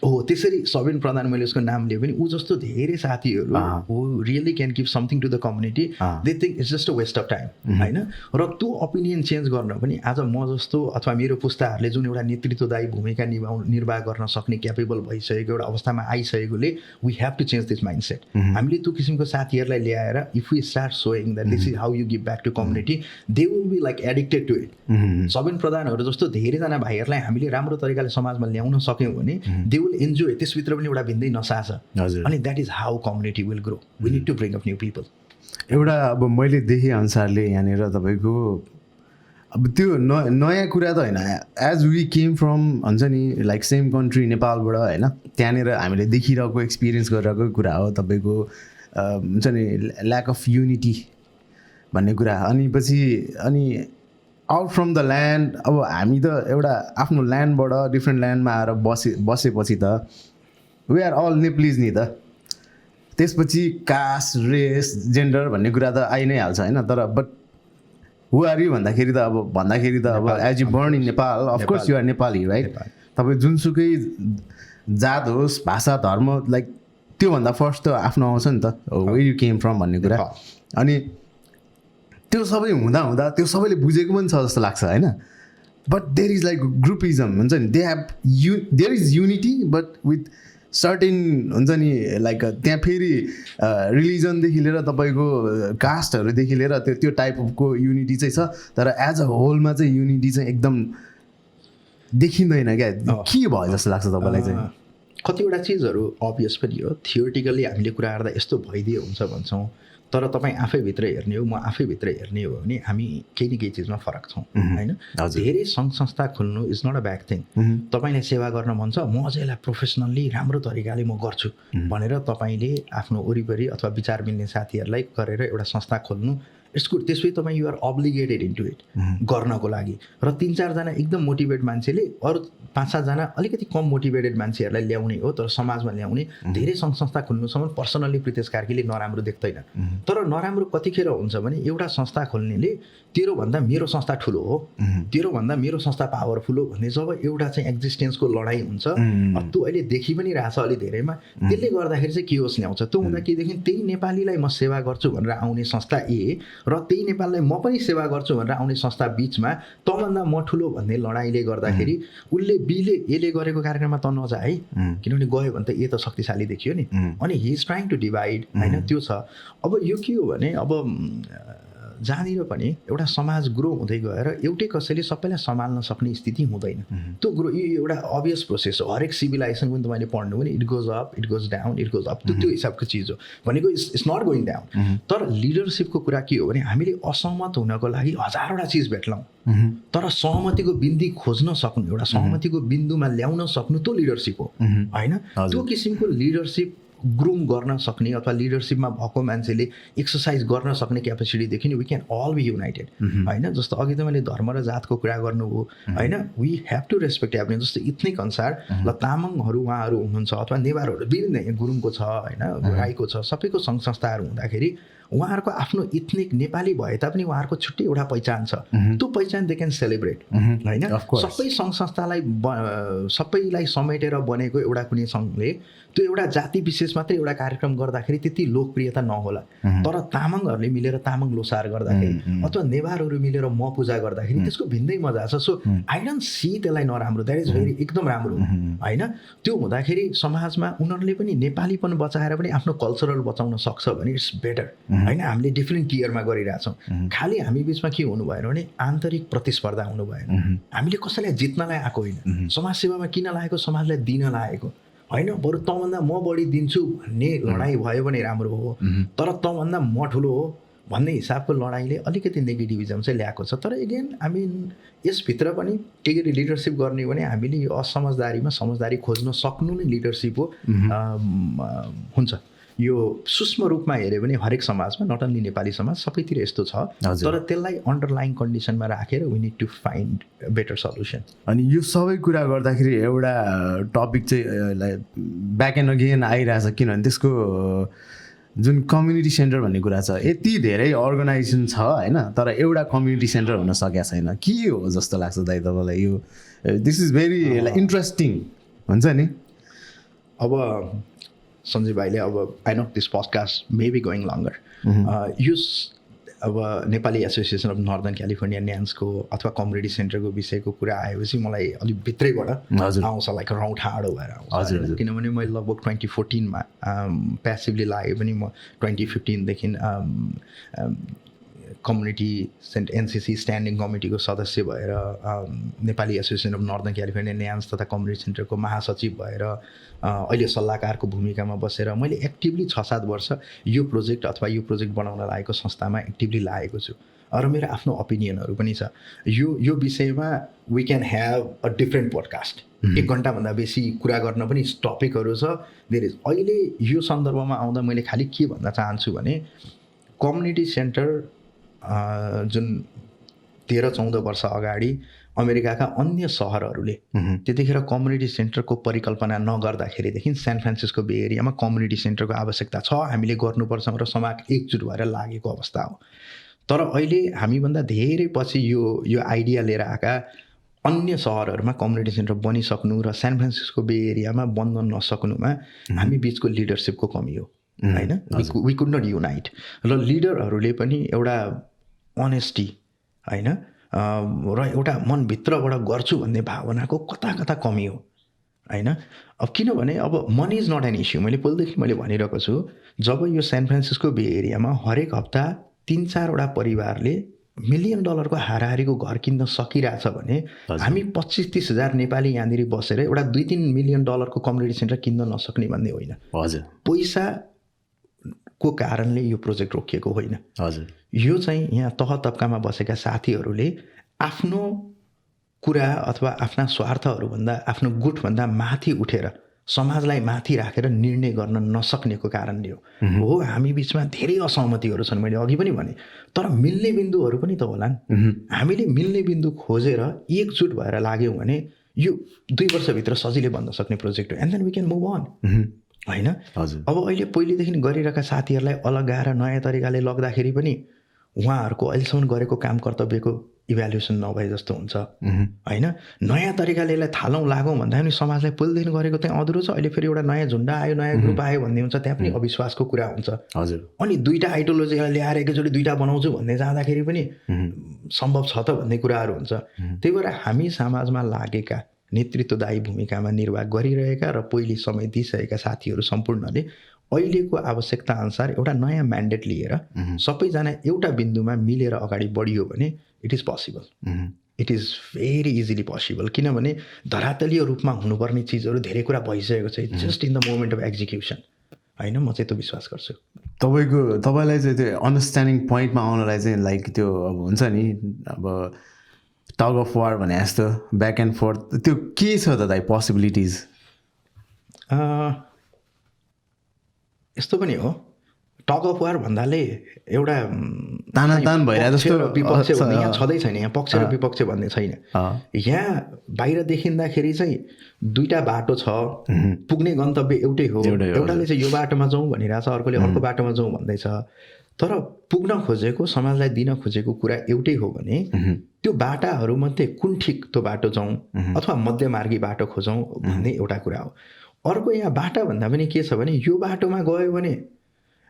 हो त्यसरी सबिन प्रधान मैले उसको नाम लिएँ पनि ऊ जस्तो धेरै साथीहरू who really can give something to the community they think it's just a waste of time होइन र त्यो ओपिनियन चेन्ज गर्न पनि आज म जस्तो अथवा मेरो पुस्ताहरूले जुन एउटा नेतृत्वदायी भूमिका निर्वाह गर्न सक्ने क्यापेबल भइसकेको एउटा अवस्थामा आइसकेकोले we have to change this mind set हामीले त्यो किसिमको साथीहरूलाई ल्याएर if we start showing that this is how you give back to community they will be like addicted to it Sabin प्रधानहरू जस्तो धेरैजना भाइहरूलाई हामीले राम्रो तरिकाले समाजमा ल्याउन सक्यौँ भने दे विल इन्जोय त्यसभित्र पनि एउटा भिन्दै नसा छ अनि that is how community will grow we need to bring up new people एउटा अब मैले देखेँ अनुसारले यहाँनिर तपाईँको अब त्यो नयाँ कुरा त होइन एज वी केम फ्रम हुन्छ नि लाइक सेम कन्ट्री नेपालबाट होइन त्यहाँनिर हामीले देखिरहेको एक्सपिरियन्स गरिरहेको कुरा हो तपाईँको हुन्छ नि ल्याक अफ युनिटी भन्ने कुरा अनि पछि आउट फ्रम द ल्यान्ड अब हामी त एउटा आफ्नो ल्यान्डबाट डिफ्रेन्ट ल्यान्डमा आएर बसेपछि त वी आर अल नेप्लिज नि त त्यसपछि कास्ट रेस जेन्डर भन्ने कुरा त आइ नै हाल्छ होइन तर बट हु आर यु भन्दाखेरि त अब as you born in Nepal of course you are Nepali right तपाईँ जुनसुकै जात होस् भाषा धर्म लाइक त्योभन्दा फर्स्ट त आफ्नो आउँछ नि त वेयर यु केम फ्रम भन्ने कुरा अनि त्यो सबै हुँदा त्यो सबैले बुझेको पनि छ जस्तो लाग्छ होइन but there is like groupism हुन्छ नि there is unity but with certain हुन्छ नि लाइक त्यहाँ फेरि रिलिजनदेखि लिएर तपाईँको कास्टहरूदेखि लिएर त्यो टाइपको युनिटी चाहिँ छ तर एज अ होलमा चाहिँ युनिटी चाहिँ एकदम देखिँदैन क्या के भयो जस्तो लाग्छ तपाईँलाई चाहिँ कतिवटा चिजहरू अभियस पनि हो थियोरिटिकली हामीले कुरा गर्दा यस्तो भइदियो हुन्छ भन्छौँ तर तपाईँ आफैभित्र हेर्ने हो म आफैभित्र हेर्ने हो भने हामी केही न केही चिजमा फरक छौँ होइन धेरै सङ्घ संस्था खोल्नु is not a bad thing तपाईँलाई सेवा गर्न मन छ म अझै यसलाई प्रोफेसनल्ली राम्रो तरिकाले म गर्छु भनेर तपाईँले आफ्नो वरिपरि अथवा विचार मिल्ने साथीहरूलाई गरेर एउटा संस्था खोल्नु इट्स गुड त्यसपछि तपाईँ युआर अब्लिगेटेड इन्टु इट गर्नको लागि र 3-4 जना एकदम मोटिभेट मान्छेले अरू 5-7 जना अलिकति कम मोटिभेटेड मान्छेहरूलाई ल्याउने हो तर समाजमा ल्याउने धेरै सङ्घ संस्था खोल्नुसम्म पर्सनल्ली प्रितेश कार्कीले नराम्रो देख्दैन तर नराम्रो कतिखेर हुन्छ भने एउटा संस्था खोल्नेले तेरोभन्दा मेरो संस्था ठुलो हो तेरोभन्दा मेरो संस्था पावरफुल हो भन्ने जब एउटा चाहिँ एक्जिस्टेन्सको लडाइँ हुन्छ त्यो अहिले देखि पनि रहेछ अलि धेरैमा त्यसले गर्दाखेरि चाहिँ केओस ल्याउँछ त्यो हुँदा केदेखि त्यही नेपालीलाई म सेवा गर्छु भनेर आउने संस्था ए र त्यही नेपाललाई म पनि सेवा गर्छु भनेर आउने संस्था बिचमा तँभन्दा म ठुलो भन्ने लडाइँले गर्दाखेरि उसले बीले एले गरेको कार्यक्रममा त नजा है किनभने गयो भने त ए त शक्तिशाली देखियो नि अनि he is trying to divide होइन त्यो छ अब यो के हो भने अब जहाँनिर पनि एउटा समाज ग्रो हुँदै गएर एउटै कसैले सबैलाई सम्हाल्न सक्ने स्थिति हुँदैन त्यो ग्रो यो एउटा अभियस प्रोसेस हो हरेक सिभिलाइजेसन पनि तपाईँले पढ्नु भने it goes up it goes down it goes up त्यो हिसाबको चिज हो भनेको इट्स नट गोइङ डाउन तर लिडरसिपको कुरा के हो भने हामीले असहमत हुनको लागि हजारवटा चिज भेट्लौँ तर सहमतिको बिन्दु खोज्न सक्नु एउटा सहमतिको बिन्दुमा ल्याउन सक्नु त्यो लिडरसिप हो होइन त्यो किसिमको लिडरसिप ग्रुम गर्न सक्ने अथवा लिडरसिपमा भएको मान्छेले एक्सर्साइज गर्न सक्ने क्यापेसिटीदेखि नि we can all be united होइन जस्तो अघि त मैले धर्म र जातको कुरा गर्नुभयो होइन we have to respect every जस्तो इथनिक अनुसार ल तामाङहरू उहाँहरू हुनुहुन्छ अथवा नेवारहरू विभिन्न गुरुङको छ होइन राईको छ सबैको सङ्घ संस्थाहरू हुँदाखेरि उहाँहरूको आफ्नो इथनिक नेपाली भए तापनि उहाँहरूको छुट्टै एउटा पहिचान छ त्यो पहिचान दे क्यान सेलिब्रेट होइन सबै सङ्घ संस्थालाई सबैलाई समेटेर बनेको एउटा कुनै सङ्घले त्यो एउटा जाति विशेष मात्रै एउटा कार्यक्रम गर्दाखेरि त्यति लोकप्रियता नहोला तर तामाङहरूले मिलेर तामाङ लोसार गर्दाखेरि अथवा नेवारहरू मिलेर म पूजा गर्दाखेरि त्यसको भिन्दै मजा छ सो आई डोन्ट सी त्यसलाई नराम्रो द्याट इज भेरी एकदम राम्रो होइन त्यो हुँदाखेरि समाजमा उनीहरूले पनि नेपालीपन बचाएर पनि आफ्नो कल्चरल बचाउन सक्छ भने इट्स बेटर होइन हामीले डिफ्रेन्ट टियरमा गरिरहेछौँ खालि हामी बिचमा के हुनु भएन भने आन्तरिक प्रतिस्पर्धा हुनु भएन हामीले कसैलाई जित्नलाई आएको होइन समाजसेवामा किन लागेको समाजलाई दिन लागेको होइन बरु तँभन्दा म बढी दिन्छु भन्ने लडाइँ भयो भने राम्रो हो तर तँभन्दा म ठुलो हो भन्ने हिसाबको लडाइँले अलिकति नेगेटिभिजम चाहिँ ल्याएको छ तर एगेन हामी यसभित्र पनि के गरी लिडरसिप गर्ने भने हामीले यो असमझदारीमा समझदारी खोज्न सक्नु नै लिडरसिप हो हुन्छ यो सूक्ष्म रूपमा हेऱ्यो भने हरेक समाजमा नट ओन्ली नेपाली समाज सबैतिर यस्तो छ तर त्यसलाई अन्डरलाइन कन्डिसनमा राखेर we need to find better solution अनि यो सबै कुरा गर्दाखेरि एउटा टपिक चाहिँ ब्याक एन्ड अगेन आइरहेछ किनभने त्यसको जुन कम्युनिटी सेन्टर भन्ने कुरा छ यति धेरै अर्गनाइजेसन छ होइन तर एउटा कम्युनिटी सेन्टर हुन सकेको छैन के हो जस्तो लाग्छ दाइ तपाईँलाई यो दिस इज भेरी इन्ट्रेस्टिङ हुन्छ नि अब सञ्जीव भाइले अब I know this podcast may be going longer यो अब Nepali association of northern California न्यान्सको अथवा कम्युनिटी सेन्टरको विषयको कुरा आएपछि मलाई अलिक भित्रैबाट आउँछ लाइक रौँ ठाडो भएर आउँछ किनभने मैले लगभग 2014मा प्यासिभली लाग्यो पनि म 2015देखि कम्युनिटी एनसिसी स्ट्यान्डिङ कमिटीको सदस्य भएर Nepali association of northern California न्यान्स तथा कम्युनिटी सेन्टरको महासचिव भएर अहिले सल्लाहकारको भूमिकामा बसेर मैले एक्टिभली 6-7 वर्ष यो प्रोजेक्ट अथवा यो प्रोजेक्ट बनाउन लागेको संस्थामा एक्टिभली लागेको छु र मेरो आफ्नो ओपिनियनहरू पनि छ यो विषयमा we can have a different podcast 1 घन्टाभन्दा बेसी कुरा गर्न पनि टपिकहरू छ धेरै अहिले यो सन्दर्भमा आउँदा मैले खालि के भन्न चाहन्छु भने कम्युनिटी सेन्टर जुन 13-14 वर्ष अगाडि अमेरिकाका अन्य सहरहरूले त्यतिखेर कम्युनिटी सेन्टरको परिकल्पना नगर्दाखेरिदेखि सान फ्रान्सिस्को बे एरियामा कम्युनिटी सेन्टरको आवश्यकता छ, हामीले गर्नुपर्छ र समाज एकजुट भएर लागेको अवस्था हो। तर अहिले हामीभन्दा धेरै पछि यो आइडिया लिएर आएका अन्य सहरहरूमा कम्युनिटी सेन्टर बनिसक्नु र सान फ्रान्सिस्को बे एरियामा बन्न नसक्नुमा हामी बिचको लिडरसिपको कमी हो होइन। वी कुड नट युनाइट र लिडरहरूले पनि एउटा अनेस्टी होइन र एउटा मनभित्रबाट गर्छु भन्ने भावनाको कता कता कमी हो होइन। अब किनभने अब money is not an issue. मैले पहिलेदेखि मैले भनिरहेको छु, जब यो सान फ्रान्सिस्को बे एरियामा हरेक हप्ता 3-4वटा परिवारले $1 मिलियन हाराहारीको घर किन्न सकिरहेछ भने हामी 25-30 हजार नेपाली यहाँनिर बसेर एउटा $2-3 मिलियन कम्युनिटी सेन्टर किन्न नसक्ने भन्ने होइन। हजुर, पैसाको कारणले यो प्रोजेक्ट रोकिएको होइन। हजुर, यो चाहिँ यहाँ तह तब्कामा बसेका साथीहरूले आफ्नो कुरा अथवा आफ्ना स्वार्थहरूभन्दा आफ्नो गुटभन्दा माथि उठेर समाजलाई माथि राखेर निर्णय गर्न नसक्नेको कारणले हो। हामी बिचमा धेरै असहमतिहरू छन्, मैले अघि पनि भने, तर मिल्ने बिन्दुहरू पनि त होलान्। हामीले मिल्ने बिन्दु खोजेर एकजुट भएर लाग्यौँ भने यो 2 वर्षभित्र सजिलै बन्न सक्ने प्रोजेक्ट हो। And then we can move on होइन। अब अहिले पहिलेदेखि गरिरहेका साथीहरूलाई अलगाएर नयाँ तरिकाले लग्दाखेरि पनि उहाँहरूको अहिलेसम्म गरेको काम कर्तव्यको इभ्यालुएसन नभए जस्तो हुन्छ होइन। नयाँ तरिकाले यसलाई थालौँ लागौँ भन्दा पनि समाजलाई पहिलेदेखि गरेको चाहिँ अधुरो छ। अहिले फेरि एउटा नयाँ झुन्डा आयो, नयाँ ग्रुप आयो भन्ने हुन्छ, त्यहाँ पनि अविश्वासको कुरा हुन्छ। हजुर, अनि 2टा आइडियोलोजीलाई ल्याएर एकैचोटि 2टा बनाउँछु भन्ने जाँदाखेरि पनि सम्भव छ त भन्ने कुराहरू हुन्छ। त्यही भएर हामी समाजमा लागेका नेतृत्वदायी भूमिकामा निर्वाह गरिरहेका र पहिले समय दिइसकेका साथीहरू सम्पूर्णले अहिलेको आवश्यकता अनुसार एउटा नयाँ म्यान्डेट लिएर सबैजना एउटा बिन्दुमा मिलेर अगाडि बढियो भने it is possible. It is very easily possible. किनभने धरातलीय रूपमा हुनुपर्ने चिजहरू धेरै कुरा भइसकेको छ, just in the moment of execution होइन। म चाहिँ त्यो विश्वास गर्छु। तपाईँलाई चाहिँ त्यो अन्डरस्ट्यान्डिङ पोइन्टमा आउनलाई चाहिँ लाइक त्यो अब हुन्छ नि, अब टग अफ वार भने जस्तो ब्याक एन्ड फोर्थ, त्यो के छ त दाइ पोसिबिलिटिज? यस्तो पनि हो, टग अफ वार भन्दाले एउटा तानातान भइरहेको जस्तो विपक्ष भन्ने यहाँ छँदै छैन। यहाँ पक्ष र विपक्ष भन्ने छैन। यहाँ बाहिर देखिँदाखेरि चाहिँ 2टा बाटो छ, पुग्ने गन्तव्य एउटै हो। एउटाले चाहिँ यो बाटोमा जाउँ भनिरहेछ, अर्कोले अर्को बाटोमा जाउँ भन्दैछ। तर पुग्न खोजेको, समाजलाई दिन खोजेको कुरा एउटै हो भने त्यो बाटाहरूमध्ये कुन ठिक त्यो बाटो जाउँ अथवा मध्यमार्गी बाटो खोजौँ भन्ने एउटा कुरा हो। अर्को यहाँ बाटा भन्दा पनि के छ भने यो बाटोमा गयो भने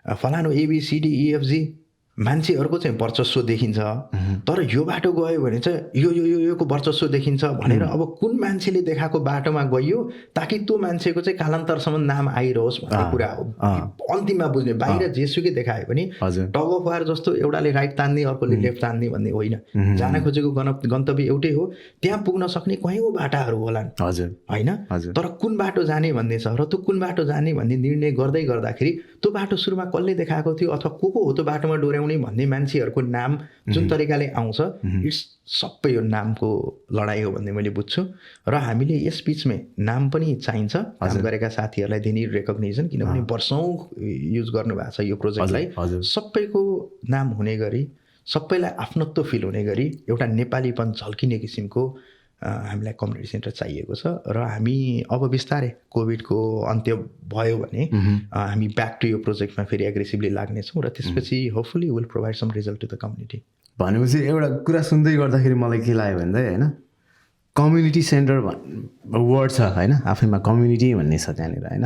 फलानु ABCDEFG मान्छेहरूको चाहिँ वर्चस्व देखिन्छ, तर यो बाटो गयो भने चाहिँ योको वर्चस्व देखिन्छ भनेर अब कुन मान्छेले देखाएको बाटोमा गइयो ताकि त्यो मान्छेको चाहिँ कालान्तरसम्म नाम आइरहोस् भन्ने कुरा हो। अन्तिममा बुझ्ने, बाहिर जेसुकै देखायो भने टग अफ वार जस्तो एउटाले राइट तान्ने अर्कोले लेफ्ट तान्ने भन्ने होइन। जान खोजेको गन्तव्य एउटै हो, त्यहाँ पुग्न सक्ने कयौँ बाटाहरू होलान् होइन। तर कुन बाटो जाने भन्ने छ र त्यो कुन बाटो जाने भन्ने निर्णय गर्दै गर्दाखेरि त्यो बाटो सुरुमा कसले देखाएको थियो अथवा को हो त्यो बाटोमा डोर्याउने भन्ने मान्छेहरूको नाम जुन तरिकाले आउँछ, इट्स सबै यो नामको लडाइँ हो भन्ने मैले बुझ्छु। र हामीले यस बिचमै नाम पनि चाहिन्छ काम गरेका साथीहरूलाई दिने रेकग्निसन, किनभने वर्षौँ युज गर्नुभएको छ यो प्रोजेक्टलाई। सबैको नाम हुने गरी, सबैलाई आफ्नत्व फिल हुने गरी एउटा नेपालीपन झल्किने किसिमको हामीलाई कम्युनिटी सेन्टर चाहिएको छ। र हामी अब बिस्तारै कोभिडको अन्त्य भयो भने हामी ब्याक टु यो प्रोजेक्टमा फेरि एग्रेसिभली लाग्नेछौँ र त्यसपछि hopefully will provide some result to the community. भनेपछि एउटा कुरा सुन्दै गर्दाखेरि मलाई के लाग्यो भन्दा होइन, कम्युनिटी सेन्टर वर्ड छ होइन, आफैमा कम्युनिटी भन्ने छ त्यहाँनिर होइन।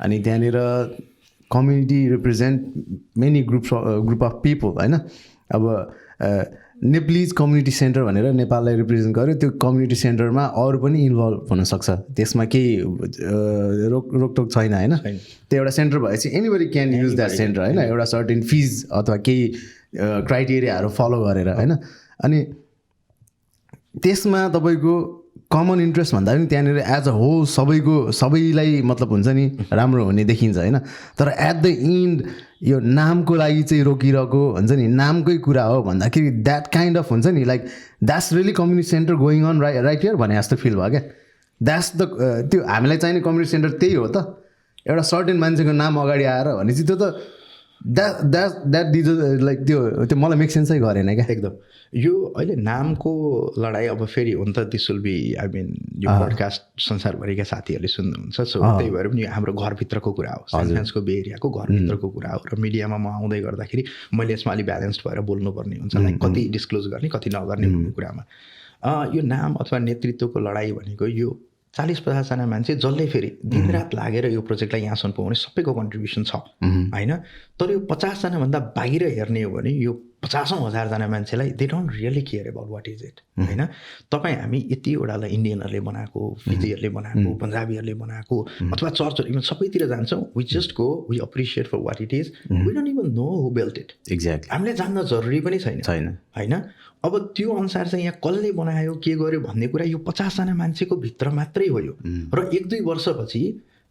अनि त्यहाँनिर community represent many group of people होइन। अब नेप्लिज कम्युनिटी सेन्टर भनेर नेपाललाई रिप्रेजेन्ट गर्यो, त्यो कम्युनिटी सेन्टरमा अरू पनि इन्भल्भ हुनसक्छ, त्यसमा केही रोकटोक छैन होइन। त्यो एउटा सेन्टर भएपछि anybody can use that centre होइन, एउटा सर्टेन फिज अथवा केही क्राइटेरियाहरू फलो गरेर होइन। अनि त्यसमा तपाईँको कमन इन्ट्रेस्ट भन्दा पनि त्यहाँनिर एज अ होल सबैलाई मतलब हुन्छ नि राम्रो हुने देखिन्छ होइन। तर एट द इन्ड यो नामको लागि चाहिँ रोकिरहेको हुन्छ नि, नामकै कुरा हो भन्दाखेरि द्याट काइन्ड अफ हुन्छ नि, like that's really community centre going on right here भने जस्तो फिल भयो क्या। द्याट्स द त्यो हामीलाई चाहिने कम्युनिटी सेन्टर त्यही हो त, एउटा सर्टेन मान्छेको नाम अगाडि आएर भनेपछि त्यो त द्याट डिज लाइक त्यो मलाई मेक सेन्सै गरेन क्या एकदम यो अहिले नामको लडाइँ अब फेरि हुन त this will be I mean यो पोडकास्ट संसारभरिका साथीहरूले सुन्नुहुन्छ सो त्यही भएर पनि हाम्रो घरभित्रको कुरा हो सान फ्रान्सिस्को बे एरियाको घरभित्रको कुरा हो र मिडियामा म आउँदै गर्दाखेरि मैले यसमा अलिक ब्यालेन्स्ड भएर बोल्नुपर्ने हुन्छ लाइक कति डिस्क्लोज गर्ने कति नगर्ने भन्ने कुरामा यो नाम अथवा नेतृत्वको लडाइँ भनेको यो 40-50 जना मान्छे जसले फेरि दिनरात लागेर यो प्रोजेक्टलाई यहाँसम्म पुऱ्याउने सबैको कन्ट्रिब्युसन छ होइन तर यो 50 जनाभन्दा बाहिर हेर्ने हो भने यो 50,000 जना मान्छेलाई they don't really care about what is it होइन तपाईँ हामी यतिवटालाई इन्डियनहरूले बनाएको फिजीहरूले बनाएको पन्जाबीहरूले बनाएको अथवा चर्चहरू सबैतिर जान्छौँ we just go we appreciate for what it is we don't even know who built it exactly हामीले जान्न जरुरी पनि छैन होइन अब त्यो अनुसार चाहिँ यहाँ कसले बनायो के गर्यो भन्ने कुरा यो 50 जना मान्छेको भित्र मात्रै हो यो र 1-2 वर्षपछि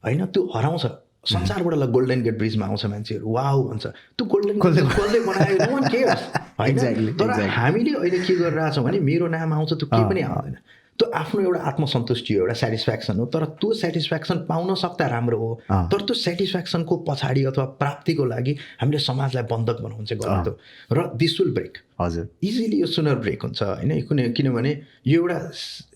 होइन त्यो हराउँछ संसारबाट गोल्डन गेट ब्रिजमा आउँछ मान्छेहरू वाउ भन्छ त्यो गोल्डन गेट कसले बनायो नो वन केयर्स होइन तर हामीले अहिले के गरिरहेछौँ भने मेरो नाम आउँछ त्यो केही पनि आउँदैन त्यो आफ्नो एउटा आत्मसन्तुष्टि हो एउटा सेटिस्फ्याक्सन हो तर त्यो सेटिस्फ्याक्सन पाउन सक्दा राम्रो हो तर त्यो सेटिस्फ्याक्सनको पछाडि अथवा प्राप्तिको लागि हामीले समाजलाई बन्धक बनाउनु चाहिँ गलत हो र दिस विल ब्रेक हजुर इजिली यो सुनर ब्रेक हुन्छ होइन किनभने यो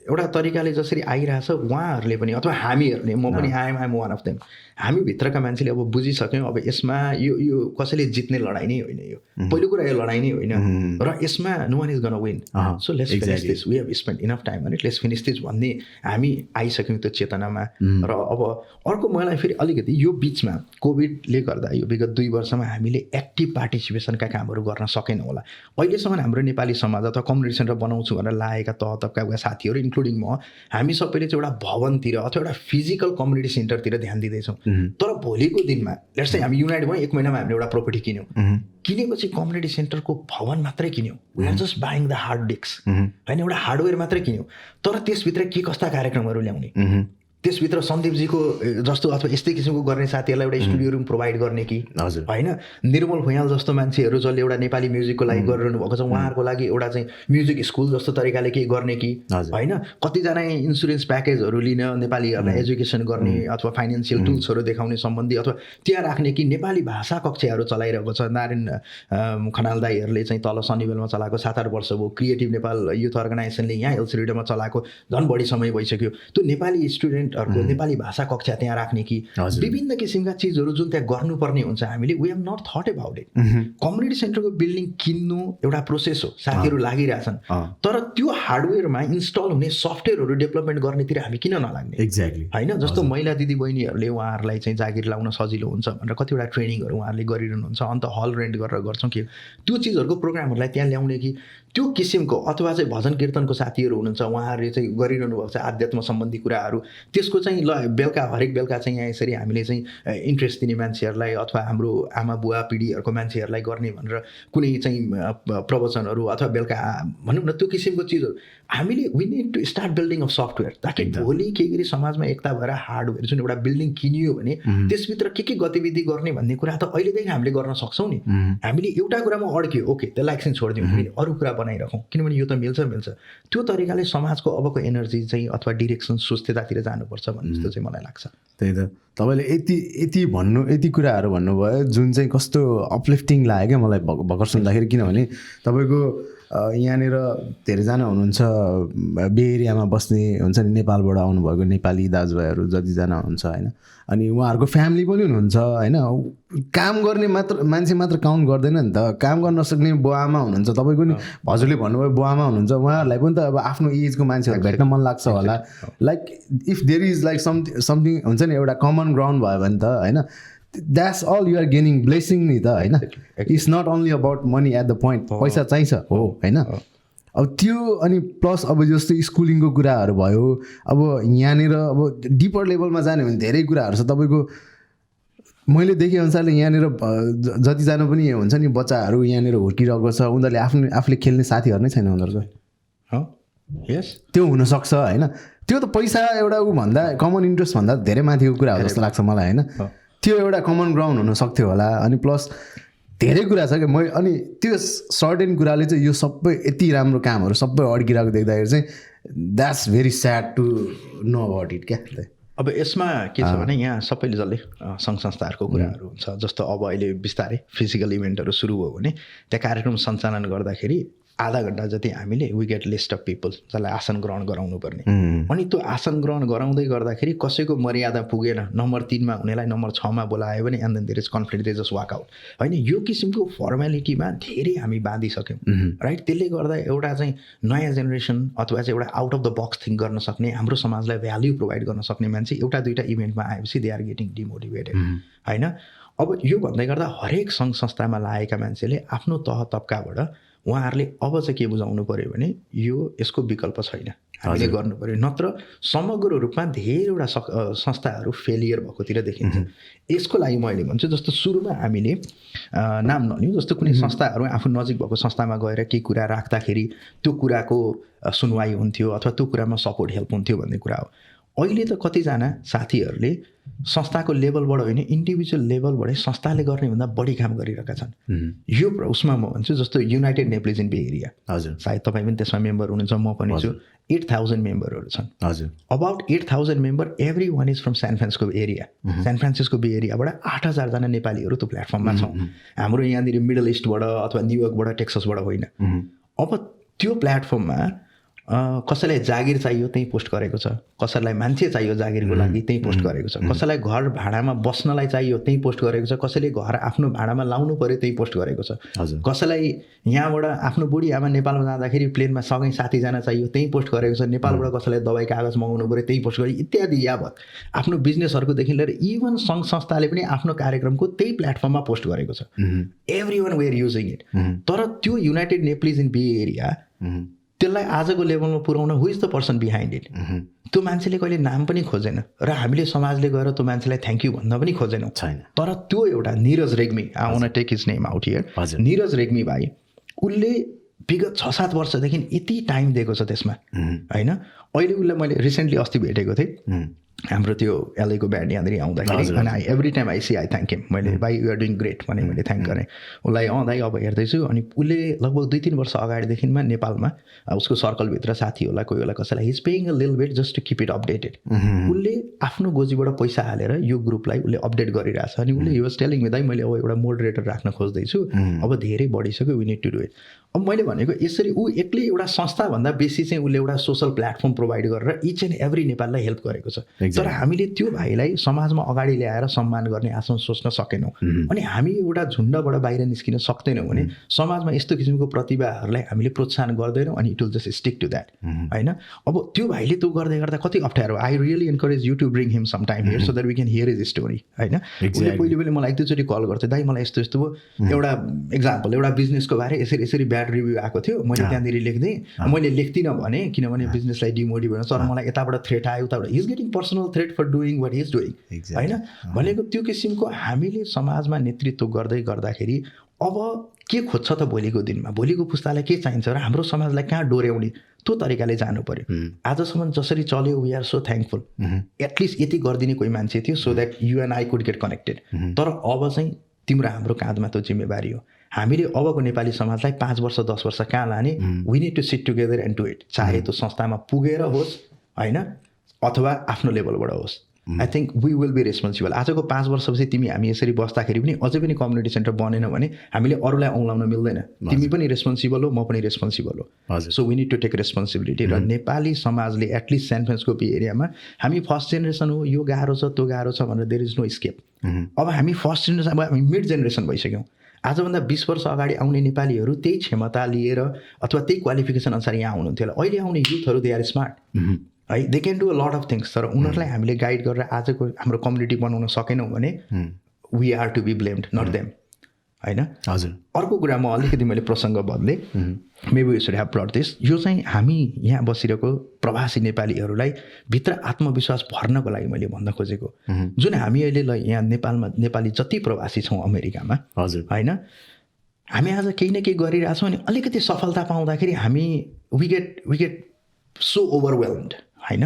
एउटा तरिकाले जसरी आइरहेछ उहाँहरूले पनि अथवा हामीहरूले म पनि आइएम वान अफ देम हामी भित्रका मान्छेले अब बुझिसक्यौँ अब यसमा यो कसैले जित्ने लडाइँ नै होइन यो पहिलो कुरा यो लडाइँ नै होइन र यसमा no one is gonna win so let's finish this we have spend enough time on it let's finish this भन्ने हामी आइसक्यौँ त्यो चेतनामा र अब अर्को मलाई फेरि अलिकति यो बिचमा कोभिडले गर्दा यो विगत 2 वर्षमा हामीले एक्टिभ पार्टिसिपेसनका कामहरू गर्न सकेनौँ होला अहिलेसम्म हाम्रो नेपाली समाज अथवा कम्युनिटी सेन्टर बनाउँछु भनेर लागेका तह तब्काका साथीहरू इन्क्लुडिङ म हामी सबैले चाहिँ एउटा भवनतिर अथवा एउटा फिजिकल कम्युनिटी सेन्टरतिर ध्यान दिँदैछौँ तर भोलिको दिनमा लेट्स चाहिँ हामी युनाइटेड भयौँ 1 महिनामा हामीले एउटा प्रोपर्टी किन्यौँ किनेपछि कम्युनिटी सेन्टरको भवन मात्रै किन्यौँ we are just buying the hard disk होइन एउटा हार्डवेयर मात्रै किन्यौँ तर त्यसभित्र के कस्ता कार्यक्रमहरू ल्याउने त्यसभित्र सन्दीपजीको जस्तो अथवा यस्तै किसिमको गर्ने साथीहरूलाई एउटा स्टुडियो रुम प्रोभाइड गर्ने कि होइन निर्मल भुइँयाल जस्तो मान्छेहरू जसले एउटा नेपाली म्युजिकको लागि गरिरहनु भएको छ उहाँहरूको लागि एउटा चाहिँ म्युजिक स्कुल जस्तो तरिकाले केही गर्ने कि होइन कतिजना इन्सुरेन्स प्याकेजहरू लिन नेपालीहरूलाई एजुकेसन गर्ने अथवा फाइनेन्सियल टुल्सहरू देखाउने सम्बन्धी अथवा त्यहाँ राख्ने कि नेपाली भाषा कक्षाहरू चलाइरहेको छ नारायण खनाल दाईहरूले चाहिँ तल सनिबेलमा चलाएको 7-8 वर्ष भयो क्रिएटिभ नेपाल युथ अर्गनाइजेसनले यहाँ एलसिडीमा चलाएको झन् बढी समय भइसक्यो त्यो नेपाली स्टुडेन्ट नेपाली भाषा कक्षा त्यहाँ राख्ने कि विभिन्न किसिमका चिजहरू जुन त्यहाँ गर्नुपर्ने हुन्छ हामीले we have not thought about it community सेन्टरको बिल्डिङ किन्नु एउटा प्रोसेस हो साथीहरू लागिरहेछन् तर त्यो हार्डवेयरमा इन्स्टल हुने सफ्टवेयरहरू डेभलपमेन्ट गर्नेतिर हामी किन नलाग्ने एक्ज्याक्टली होइन जस्तो महिला दिदी बहिनीहरूले उहाँहरूलाई चाहिँ जागिर लाउन सजिलो हुन्छ भनेर कतिवटा ट्रेनिङहरू उहाँहरूले गरिरहनुहुन्छ अन्त हल रेन्ट गरेर गर्छौँ कि त्यो चिजहरूको प्रोग्रामहरूलाई त्यहाँ ल्याउने कि त्यो किसिमको अथवा चाहिँ भजन कीर्तनको साथीहरू हुनुहुन्छ उहाँहरूले चाहिँ गरिरहनु भएको छ आध्यात्म सम्बन्धी कुराहरू त्यसको चाहिँ ल बेलुका हरेक बेलुका चाहिँ यहाँ यसरी हामीले चाहिँ इन्ट्रेस्ट दिने मान्छेहरूलाई अथवा हाम्रो आमा बुवा पिँढीहरूको मान्छेहरूलाई गर्ने भनेर कुनै चाहिँ प्रवचनहरू अथवा बेलुका भनौँ न त्यो किसिमको चिजहरू हामीले we need to start building of software ताकि भोलि के गरी समाजमा एकता भएर हार्डवेयर जुन एउटा बिल्डिङ किनियो भने त्यसभित्र के गतिविधि गर्ने भन्ने कुरा त अहिलेदेखि हामीले गर्न सक्छौँ नि हामीले एउटा कुरामा अड्क्यो ओके त्यसलाई एकछिन छोडिदिउँ हामीले अरू कुरा बनाइराखौँ किनभने यो त मिल्छ त्यो तरिकाले समाजको अबको एनर्जी चाहिँ अथवा डिरेक्सन सुस्थिरतातिर जानुपर्छ भन्ने जस्तो चाहिँ मलाई लाग्छ त्यही त तपाईँले यति कुराहरू भन्नुभयो जुन चाहिँ कस्तो अपलिफ्टिङ लाग्यो क्या मलाई भर्खर सुन्दाखेरि किनभने तपाईँको यहाँनिर धेरैजना हुनुहुन्छ बे एरियामा बस्ने हुन्छ नि नेपालबाट आउनुभएको नेपाली दाजुभाइहरू जतिजना हुन्छ होइन अनि उहाँहरूको फ्यामिली पनि हुनुहुन्छ होइन काम गर्ने मान्छे मात्र काउन्ट गर्दैन नि त काम गर्न नसक्ने बुवाआमा हुनुहुन्छ तपाईँको नि हजुरले भन्नुभयो बुवाआमा हुनुहुन्छ उहाँहरूलाई पनि त अब आफ्नो एजको मान्छेहरू भेट्न मन लाग्छ होला like if there is like something हुन्छ नि एउटा कमन ग्राउन्ड भयो भने त होइन that's all you're gaining blessing नि त होइन it's not only about money at the point पैसा चाहिन्छ हो होइन अब त्यो अनि प्लस अब जस्तो स्कुलिङको कुराहरू भयो अब यहाँनिर अब डिपर लेभलमा जाने भने धेरै कुराहरू छ तपाईँको मैले देखेँ अनुसारले यहाँनिर जतिजना पनि हुन्छ नि बच्चाहरू यहाँनिर हुर्किरहेको छ उनीहरूले आफूले खेल्ने साथीहरू नै छैन उनीहरूको यस त्यो हुनसक्छ होइन त्यो त पैसा एउटा ऊ भन्दा कमन इन्ट्रेस्ट भन्दा धेरै माथिको कुरा हो जस्तो लाग्छ मलाई होइन त्यो एउटा कमन ग्राउन्ड हुन सक्थ्यो होला अनि प्लस धेरै कुरा छ क्या अनि त्यो सर्टेन कुराले चाहिँ यो सबै यति राम्रो कामहरू सबै अड्किरहेको देख्दाखेरि चाहिँ that's very sad to know about it क्या अब यसमा के छ भने यहाँ सबैले जसले सङ्घ संस्थाहरूको कुराहरू हुन्छ, जस्तो अब अहिले बिस्तारै फिजिकल इभेन्टहरू सुरु भयो भने त्यहाँ कार्यक्रम सञ्चालन गर्दाखेरि आधा घन्टा जति हामीले we get list of people जसलाई आसन ग्रहण गराउनु पर्ने, अनि त्यो आसन ग्रहण गराउँदै गर्दाखेरि कसैको मर्यादा पुगेन, नम्बर 3 मा हुनेलाई नम्बर 6 मा बोलायो भने and then there is conflict, they just walk out होइन। यो किसिमको फर्मालिटीमा धेरै हामी बाँधिसक्यौँ राइट। त्यसले गर्दा एउटा चाहिँ नयाँ जेनेरेसन अथवा चाहिँ एउटा out of the box think गर्न सक्ने, हाम्रो समाजलाई भ्याल्यु प्रोभाइड गर्न सक्ने मान्छे एउटा दुईवटा इभेन्टमा आएपछि दे आर गेटिङ डिमोटिभेटेड होइन। अब यो भन्दै गर्दा हरेक सङ्घ संस्थामा लागेका मान्छेले आफ्नो तह तब्काबाट उहाँहरूले अब चाहिँ के बुझाउनु पऱ्यो भने यो यसको विकल्प छैन, हामीले गर्नु पऱ्यो, नत्र समग्र रूपमा धेरैवटा संस्थाहरू फेलियर भएकोतिर देखिन्छ। यसको लागि मैले भन्छु जस्तो सुरुमा हामीले नाम नलिउँ, जस्तो कुनै संस्थाहरू आफू नजिक भएको संस्थामा गएर केही कुरा राख्दाखेरि त्यो कुराको सुनवाई हुन्थ्यो अथवा त्यो कुरामा सपोर्ट हेल्प हुन्थ्यो भन्ने कुरा हो। अहिले त कतिजना साथीहरूले संस्थाको लेभलबाट होइन इन्डिभिजुअल लेभलबाटै संस्थाले गर्ने भन्दा बढी काम गरिरहेका छन्। यो उसमा म भन्छु जस्तो युनाइटेड नेप्लिज इन बे एरिया, हजुर सायद तपाईँ पनि त्यसमा मेम्बर हुनुहुन्छ, म पनि छु, 8000 मेम्बरहरू छन्। हजुर about 8000 member, every one is from San Francisco area. San Francisco बे एरियाबाट 8000 जना नेपालीहरू त्यो प्लेटफर्ममा छौँ। हाम्रो यहाँनिर मिडल इस्टबाट अथवा न्युयोर्कबाट टेक्ससबाट होइन। अब त्यो प्लेटफर्ममा कसैलाई जागिर चाहियो त्यहीँ पोस्ट गरेको छ, कसैलाई मान्छे चाहियो जागिरको लागि त्यहीँ पोस्ट गरेको छ, कसैलाई घर भाडामा बस्नलाई चाहियो त्यहीँ पोस्ट गरेको छ, कसैले घर आफ्नो भाडामा लाउनु पऱ्यो त्यहीँ पोस्ट गरेको छ, कसैलाई यहाँबाट आफ्नो बुढी आमा नेपालमा जाँदाखेरि प्लेनमा सँगै साथी जान चाहियो त्यहीँ पोस्ट गरेको छ, नेपालबाट कसैलाई दबाई कागज मगाउनु पऱ्यो त्यहीँ पोस्ट गरेको इत्यादि यावत आफ्नो बिजनेसहरूकोदेखि लिएर इभन सङ्घ संस्थाले पनि आफ्नो कार्यक्रमको त्यही प्लेटफर्ममा पोस्ट गरेको छ। Every one were using it. तर त्यो युनाइटेड नेप्लिज इन बे एरिया त्यसलाई आजको लेभलमा पुर्याउन who is the person behind it, त्यो मान्छेले कहिले नाम पनि खोजेन र हामीले समाजले गएर त्यो मान्छेलाई थ्याङ्क यू भन्न पनि खोजेनौँ छैन। तर त्यो एउटा Niraj Regmi, I want to take his name out here, Niraj Regmi भाइ, उसले विगत 6-7 वर्षदेखि यति टाइम दिएको छ त्यसमा होइन। अहिले उसलाई मैले रिसेन्टली अस्ति भेटेको थिएँ, हाम्रो त्यो एलएको ब्यान्ड यहाँनिर आउँदाखेरि, अनि every time I see I thank him, मैले भाइ यु आर डुइङ ग्रेट भने मैले थ्याङ्क गरेँ उसलाई। दाइ अब हेर्दैछु। अनि उसले लगभग 2-3 वर्ष अगाडिदेखिमा नेपालमा उसको सर्कलभित्र साथी होला कोही होला कसैलाई हिज पेइङ अ लिल bit just to keep it updated. उसले आफ्नो गोजीबाट पैसा हालेर यो ग्रुपलाई उसले अपडेट गरिरहेछ। अनि उसले हि वाज टेलिङ मी दाइ मैले अब एउटा मोडरेटर राख्न खोज्दैछु, अब धेरै बढिसक्यो, we need to do it. अब मैले भनेको यसरी ऊ एक्लै एउटा संस्थाभन्दा बेसी चाहिँ उसले एउटा सोसल प्लेटफर्म प्रोभाइड गरेर इच एन्ड एभ्री नेपाललाई हेल्प गरेको छ। तर हामीले त्यो भाइलाई समाजमा अगाडि ल्याएर सम्मान गर्ने आसन सोच्न सकेनौँ। अनि हामी एउटा झुन्डबाट बाहिर निस्किन सक्दैनौँ भने समाजमा यस्तो किसिमको प्रतिभाहरूलाई हामीले प्रोत्साहन गर्दैनौँ अनि it will just stick to that होइन। अब त्यो भाइले त्यो गर्दै गर्दा कति अप्ठ्यारो, I really encourage you to bring him some time here so that we can hear his story होइन। उसले पहिले मलाई एकचोटि कल गर्थ्यो, दाइ मलाई यस्तो यस्तो भयो, एउटा इक्जाम्पल एउटा बिजनेसको बारे यसरी यसरी ब्याड रिभ्यू आएको थियो, मैले त्यहाँनिर लेख्दिएँ, मैले लेख्दिनँ भने किनभने बिजनेसलाई डिमोटिभेट, तर मलाई यताबाट थ्रेट आयो उताबाट, he's getting personal threat for doing what he's doing होइन। भनेको त्यो किसिमको हामीले समाजमा नेतृत्व गर्दै गर्दाखेरि अब के खोज्छ त भोलिको दिनमा, भोलिको पुस्तालाई के चाहिन्छ र हाम्रो समाजलाई कहाँ डोर्याउने त्यो तरिकाले जानु पर्यो। आजसम्म जसरी चल्यो we are so thankful, at least यति गरिदिने कोही मान्छे थियो so that you and I could get connected. तर अब चाहिँ तिम्रो हाम्रो काँधमा त्यो जिम्मेवारी हो। हामीले अबको नेपाली समाजलाई 5 वर्ष 10 वर्ष कहाँ लाने, we need to sit together and do it, चाहे त्यो संस्थामा पुगेर होस् होइन अथवा आफ्नो लेभलबाट होस्। I think we will be responsible. आजको 5 वर्षपछि तिमी हामी यसरी बस्दाखेरि पनि अझै पनि कम्युनिटी सेन्टर बनेन भने हामीले अरूलाई औँलाउन मिल्दैन। तिमी पनि रेस्पोन्सिबल हो, म पनि रेस्पोन्सिबल हो। So we need to take responsibility. र नेपाली समाजले एटलिस्ट सान फ्रान्सिस्को बे एरियामा हामी फर्स्ट जेनेरेसन हो, यो गाह्रो छ त्यो गाह्रो छ भनेर देयर इज नो स्केप। अब हामी फर्स्ट जेनेरेसन, अब हामी मिड जेनेरेसन भइसक्यौँ। आजभन्दा 20 वर्ष अगाडि आउने नेपालीहरू त्यही क्षमता लिएर अथवा त्यही क्वालिफिकेसन अनुसार यहाँ आउनुहुन्थ्यो होला। अहिले आउने युथहरू दे आर स्मार्ट है, they can do a lot of things. तर उनीहरूलाई हामीले गाइड गरेर आजको हाम्रो कम्युनिटी बनाउन सकेनौँ भने we are to be blamed, not them होइन। हजुर अर्को कुरा म अलिकति मैले प्रसङ्ग बदलेँ, maybe we should have brought this. यो चाहिँ हामी यहाँ बसिरहेको प्रवासी नेपालीहरूलाई भित्र आत्मविश्वास भर्नको लागि मैले भन्न खोजेको। जुन हामी अहिले यहाँ नेपालमा नेपाली जति प्रवासी छौँ अमेरिकामा हजुर होइन, हामी आज केही न केही गरिरहेछौँ अनि अलिकति सफलता पाउँदाखेरि हामी वी गेट सो ओभरवेल्म्ड होइन।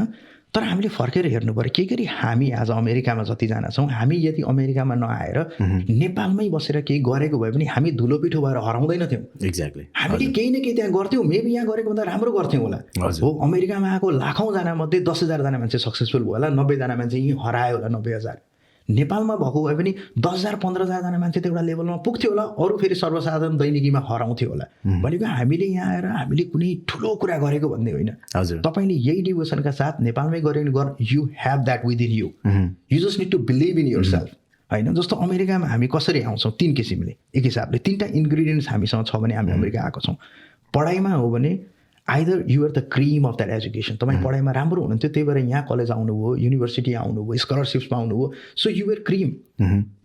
तर हामीले फर्केर हेर्नु पऱ्यो के गरी हामी आज अमेरिकामा जतिजना छौँ हामी यदि अमेरिकामा नआएर नेपालमै बसेर केही गरेको भए पनि हामी धुलो पिठो भएर हराउँदैनथ्यौँ। एक्ज्याक्टली हामीले केही न केही त्यहाँ गर्थ्यौँ, मेबी यहाँ गरेको भन्दा राम्रो गर्थ्यौँ होला। हो अमेरिकामा आएको लाखौँजना मध्ये 10,000 जना मान्छे सक्सेसफुल भयो होला, 90 जना मान्छे यहीँ हरायो होला। 90,000 नेपालमा भएको भए पनि 10,000 15,000 जना मान्छे त एउटा लेभलमा पुग्थ्यो होला, अरू फेरि सर्वसाधारण दैनिकीमा हराउँथ्यो होला। भनेको हामीले यहाँ आएर हामीले कुनै ठुलो कुरा गरेको भन्ने होइन। हजुर तपाईँले यही डिभोसनका साथ नेपालमै गऱ्यो भने you have that within you, you just need to believe in yourself होइन। जस्तो अमेरिकामा हामी कसरी आउँछौँ 3 किसिमले, एक हिसाबले 3टा इन्ग्रिडियन्ट्स हामीसँग छ भने हामी अमेरिका आएको छौँ। पढाइमा हो भने either you are the cream of that education, तपाईँ पढाइमा राम्रो हुनुहुन्थ्यो त्यही भएर यहाँ कलेज आउनुभयो, युनिभर्सिटी आउनुभयो, स्कलरसिप्समा आउनुभयो, सो यु आर क्रिम।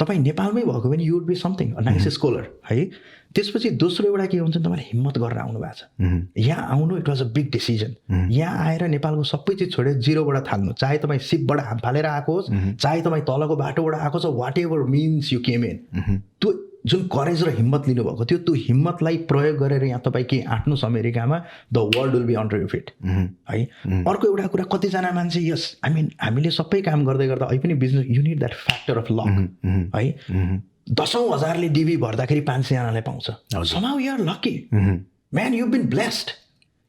तपाईँ नेपालमै भएको भने you would be something a nice scholar है। त्यसपछि दोस्रो एउटा के हुन्छ तपाईँले हिम्मत गरेर आउनु भएको छ यहाँ आउनु, it was a big decision. यहाँ आएर नेपालको सबै चिज छोडेर जिरोबाट थाल्नु, चाहे तपाईँ सिपबाट हाम फालेर आएको होस्, चाहे तपाईँ तलको बाटोबाट आएको छ, whatever means you came in, त्यो जुन करेज र हिम्मत लिनुभएको थियो त्यो हिम्मतलाई प्रयोग गरेर यहाँ तपाईँ के आँट्नुहोस् अमेरिकामा, the world will be under you feet है। अर्को एउटा कुरा, कतिजना मान्छे यस आई मिन हामीले सबै काम गर्दै गर्दा अहिले पनि business you need that factor of luck है। 10,000ले डिभी भर्दाखेरि 500 जनालाई पाउँछ। समाउ you are lucky man, you been blessed,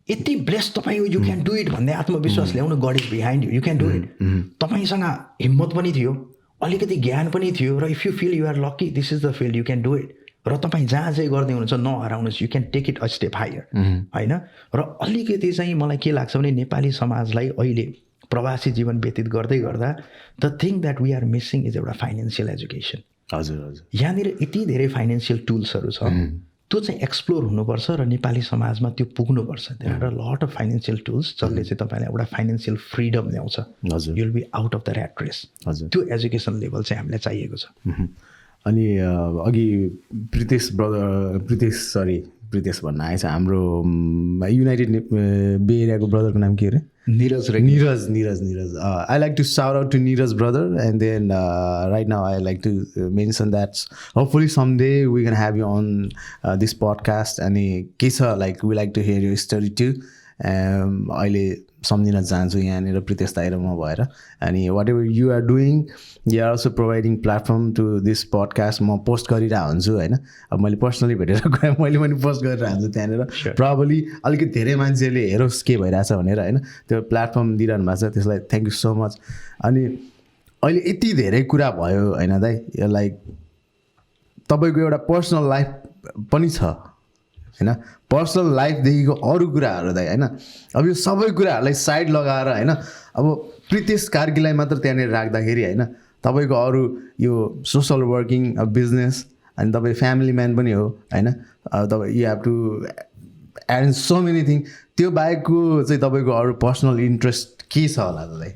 यति ब्लेस्ड तपाईँ यु क्यान डु इट भन्ने आत्मविश्वास ल्याउनु, God is behind you, you can do it. तपाईँसँग हिम्मत पनि थियो, अलिकति ज्ञान पनि थियो, र if you feel you are lucky this is the field you can do it. र तपाईँ जहाँ चाहिँ गर्दै हुनुहुन्छ नहराउनुहोस्, you can take it a step higher होइन। र अलिकति चाहिँ मलाई के लाग्छ भने नेपाली समाजलाई अहिले प्रवासी जीवन व्यतीत गर्दै गर्दा the thing that we are missing is एउटा फाइनेन्सियल एजुकेसन। हजुर हजुर यहाँनिर यति धेरै फाइनेन्सियल टुल्सहरू छ, त्यो चाहिँ एक्सप्लोर हुनुपर्छ र नेपाली समाजमा त्यो पुग्नुपर्छ। There are a lot of financial tools जसले चाहिँ तपाईँलाई एउटा फाइनेन्सियल फ्रिडम ल्याउँछ। हजुर you will be out of the rat race. हजुर त्यो एजुकेसन लेभल चाहिँ हामीलाई चाहिएको छ। अनि अघि प्रितेश भन्न आएछ, हाम्रो युनाइटेड बे एरियाको ब्रदरको नाम के अरे? Niraj. I like to shout out to Neeraj brother, and then right now I like to mention that hopefully someday we can have you on this podcast. And Kisa, like we like to hear your story too. अहिले सम्झिन चाहन्छु यहाँनिर प्रितेश दाइ र म भएर। अनि whatever you are doing, you are also providing platform to this podcast. म post गरिरहेको हुन्छु होइन, अब मैले पर्सनली भेटेर गएँ, मैले पनि पोस्ट गरिरहेको हुन्छु त्यहाँनिर। प्रब्ली अलिकति धेरै मान्छेले हेरोस् के भइरहेछ भनेर होइन, त्यो प्लेटफर्म दिइरहनु भएको छ, त्यसलाई थ्याङ्क यू सो मच। अनि अहिले यति धेरै कुरा भयो होइन दाइ, लाइक तपाईँको एउटा पर्सनल लाइफ पनि छ होइन, पर्सनल लाइफदेखिको अरू कुराहरू दाइ होइन। अब यो सबै कुराहरूलाई साइड लगाएर होइन, अब प्रितेश कार्कीलाई मात्र त्यहाँनिर राख्दाखेरि होइन, तपाईँको अरू यो सोसल वर्किङ, बिजनेस, अनि तपाईँ फ्यामिली म्यान पनि हो होइन, तपाईँ you have to add so many thing. त्यो बाहेकको चाहिँ तपाईँको अरू पर्सनल इन्ट्रेस्ट के छ होला त दाइ?